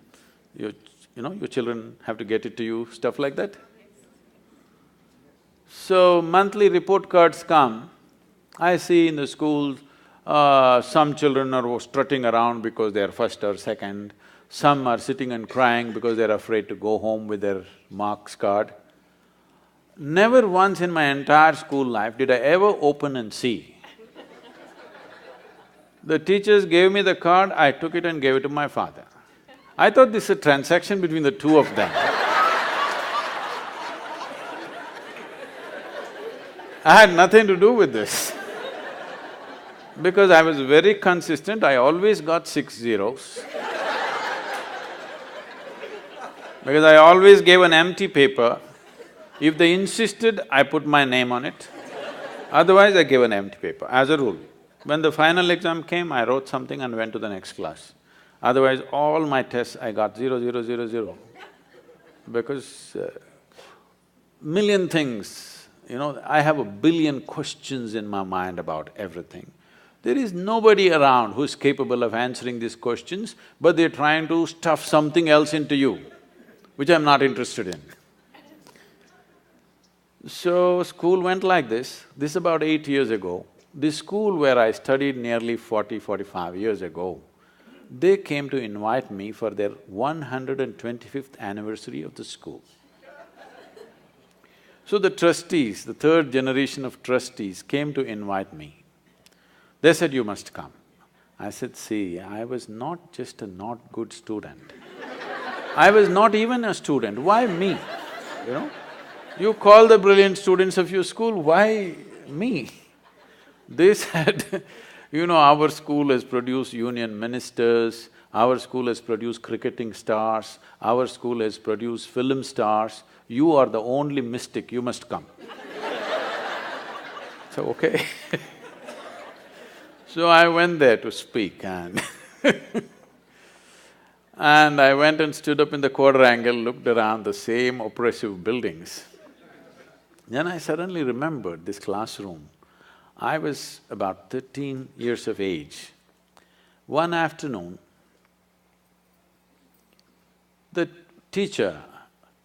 A: your children have to get it to you, stuff like that? So, monthly report cards come. I see in the school, some children are strutting around because they are first or second. Some are sitting and crying because they're afraid to go home with their marks card. Never once in my entire school life did I ever open and see. The teachers gave me the card, I took it and gave it to my father. I thought this is a transaction between the two of them. I had nothing to do with this. Because I was very consistent, I always got 6 zeros. Because I always gave an empty paper. If they insisted, I put my name on it. Otherwise, I gave an empty paper, as a rule. When the final exam came, I wrote something and went to the next class. Otherwise, all my tests I got 0, 0, 0, 0. Because million things, I have a billion questions in my mind about everything. There is nobody around who's capable of answering these questions, but they're trying to stuff something else into you, which I'm not interested in. So, school went like this. This is about 8 years ago. This school where I studied nearly 45 years ago, they came to invite me for their 125th anniversary of the school. So the trustees, the third generation of trustees came to invite me. They said, you must come. I said, see, I was not just a not good student. I was not even a student, why me, You call the brilliant students of your school, why me? They said, our school has produced union ministers, our school has produced cricketing stars, our school has produced film stars, you are the only mystic, you must come. So, okay. So I went there to speak and and I went and stood up in the quadrangle, looked around the same oppressive buildings. Then I suddenly remembered this classroom. I was about 13 years of age. One afternoon, the teacher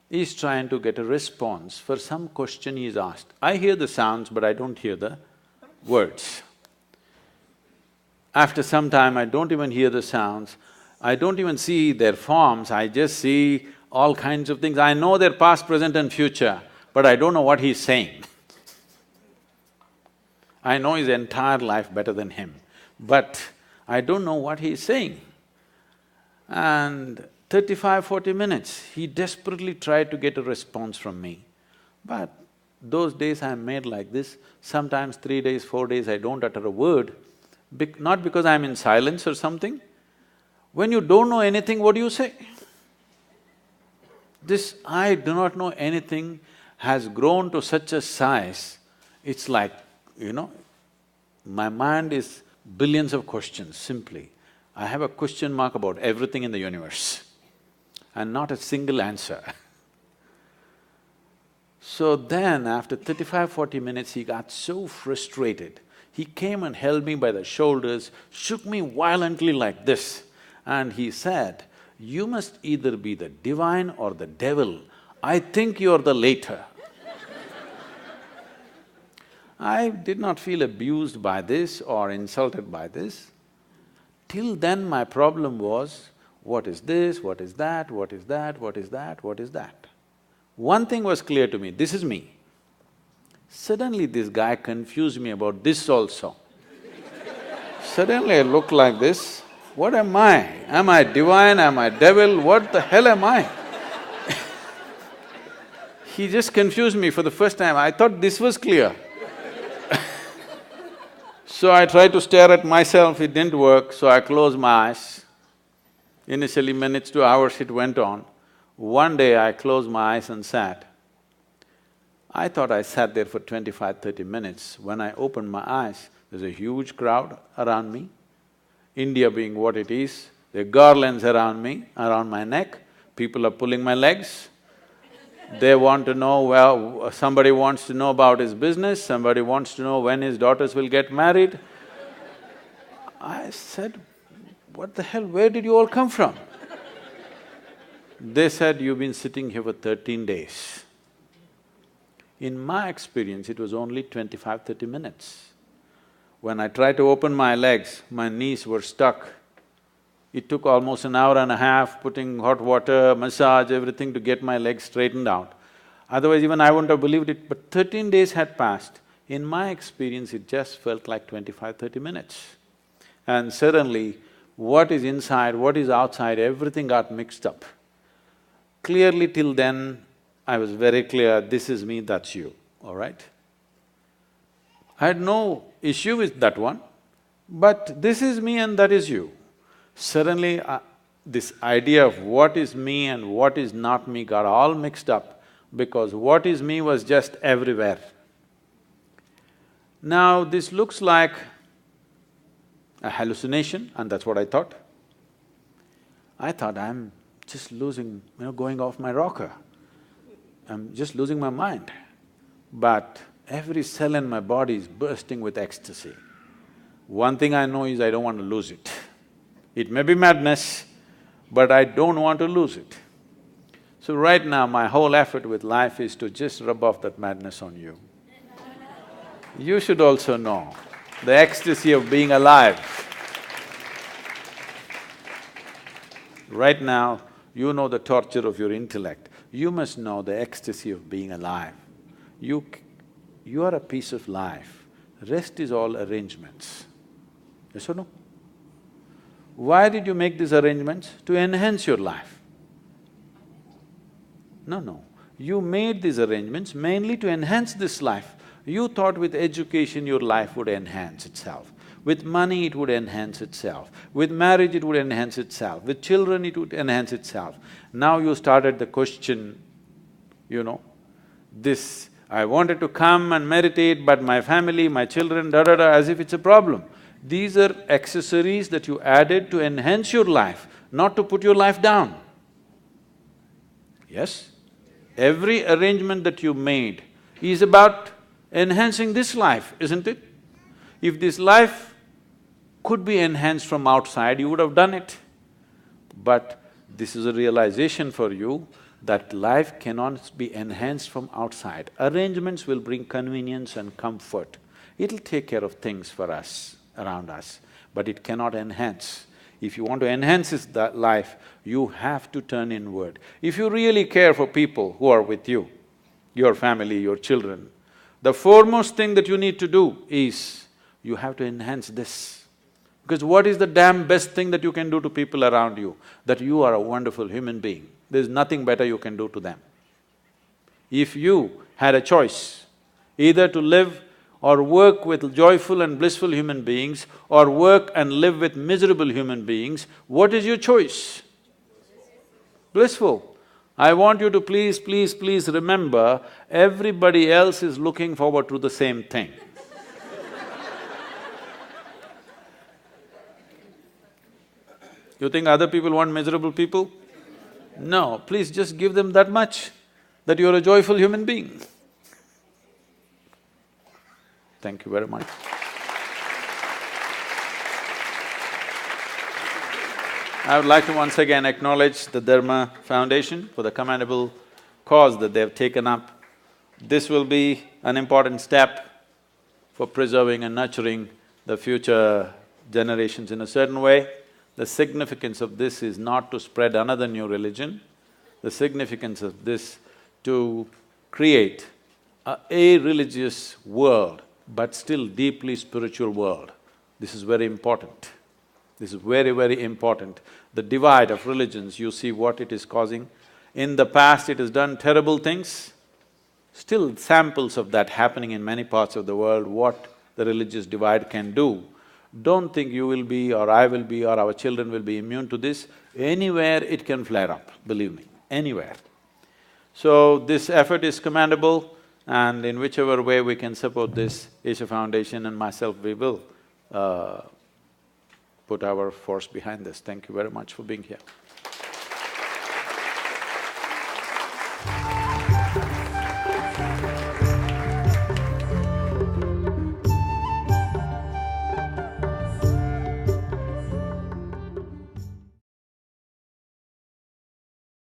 A: is trying to get a response for some question he is asked. I hear the sounds, but I don't hear the words. After some time, I don't even hear the sounds, I don't even see their forms, I just see all kinds of things. I know their past, present and future, but I don't know what he's saying. I know his entire life better than him, but I don't know what he's saying. And 35–40 minutes, he desperately tried to get a response from me. But those days I'm made like this, sometimes 3 days, 4 days I don't utter a word, not because I'm in silence or something. When you don't know anything, what do you say? This I do not know anything has grown to such a size, it's like, my mind is billions of questions, simply. I have a question mark about everything in the universe and not a single answer. So then, after 35–40 minutes, he got so frustrated. He came and held me by the shoulders, shook me violently like this, and he said, "You must either be the divine or the devil. I think you're the latter." I did not feel abused by this or insulted by this. Till then, my problem was, what is this, what is that, what is that, what is that, what is that? One thing was clear to me, this is me. Suddenly this guy confused me about this also. Suddenly I look like this, what am I? Am I divine, am I devil, what the hell am I? He just confused me for the first time, I thought this was clear. So I tried to stare at myself, it didn't work, so I closed my eyes. Initially minutes to hours it went on. One day I closed my eyes and sat. I thought I sat there for 25–30 minutes. When I opened my eyes, there's a huge crowd around me. India being what it is, there are garlands around me, around my neck, people are pulling my legs. They want to know, well, somebody wants to know about his business, somebody wants to know when his daughters will get married. I said, what the hell, where did you all come from? They said, you've been sitting here for 13 days. In my experience, it was only 25–30 minutes. When I tried to open my legs, my knees were stuck. It took almost an hour and a half, putting hot water, massage, everything to get my legs straightened out. Otherwise even I wouldn't have believed it, but 13 days had passed. In my experience, it just felt like 25–30 minutes. And suddenly, what is inside, what is outside, everything got mixed up. Clearly till then, I was very clear, this is me, that's you, all right? I had no issue with that one, but this is me and that is you. Suddenly, this idea of what is me and what is not me got all mixed up because what is me was just everywhere. Now, this looks like a hallucination and that's what I thought. I thought I'm just losing, going off my rocker. I'm just losing my mind. But every cell in my body is bursting with ecstasy. One thing I know is I don't want to lose it. It may be madness, but I don't want to lose it. So right now, my whole effort with life is to just rub off that madness on you. You should also know the ecstasy of being alive. Right now, you know the torture of your intellect. You must know the ecstasy of being alive. You are a piece of life. Rest is all arrangements. Yes or no? Why did you make these arrangements? To enhance your life. No. You made these arrangements mainly to enhance this life. You thought with education your life would enhance itself. With money, it would enhance itself. With marriage, it would enhance itself. With children, it would enhance itself. Now you started the question, this, I wanted to come and meditate, but my family, my children, da-da-da, as if it's a problem. These are accessories that you added to enhance your life, not to put your life down. Yes? Every arrangement that you made is about enhancing this life, isn't it? If this life could be enhanced from outside, you would have done it. But this is a realization for you that life cannot be enhanced from outside. Arrangements will bring convenience and comfort. It'll take care of things for us, around us, but it cannot enhance. If you want to enhance that life, you have to turn inward. If you really care for people who are with you, your family, your children, the foremost thing that you need to do is, you have to enhance this. Because what is the damn best thing that you can do to people around you? That you are a wonderful human being. There's nothing better you can do to them. If you had a choice, either to live or work with joyful and blissful human beings, or work and live with miserable human beings, what is your choice? Blissful. I want you to please, please, please remember, everybody else is looking forward to the same thing. You think other people want miserable people? No, please just give them that much, that you're a joyful human being. Thank you very much. I would like to once again acknowledge the Dharma Foundation for the commendable cause that they have taken up. This will be an important step for preserving and nurturing the future generations in a certain way. The significance of this is not to spread another new religion. The significance of this to create a religious world, but still deeply spiritual world. This is very important. This is very, very important. The divide of religions, you see what it is causing. In the past, it has done terrible things. Still samples of that happening in many parts of the world, what the religious divide can do. Don't think you will be, or I will be, or our children will be immune to this. Anywhere it can flare up, believe me, anywhere. So this effort is commendable, and in whichever way we can support this, Isha Foundation and myself, we will put our force behind this. Thank you very much for being here.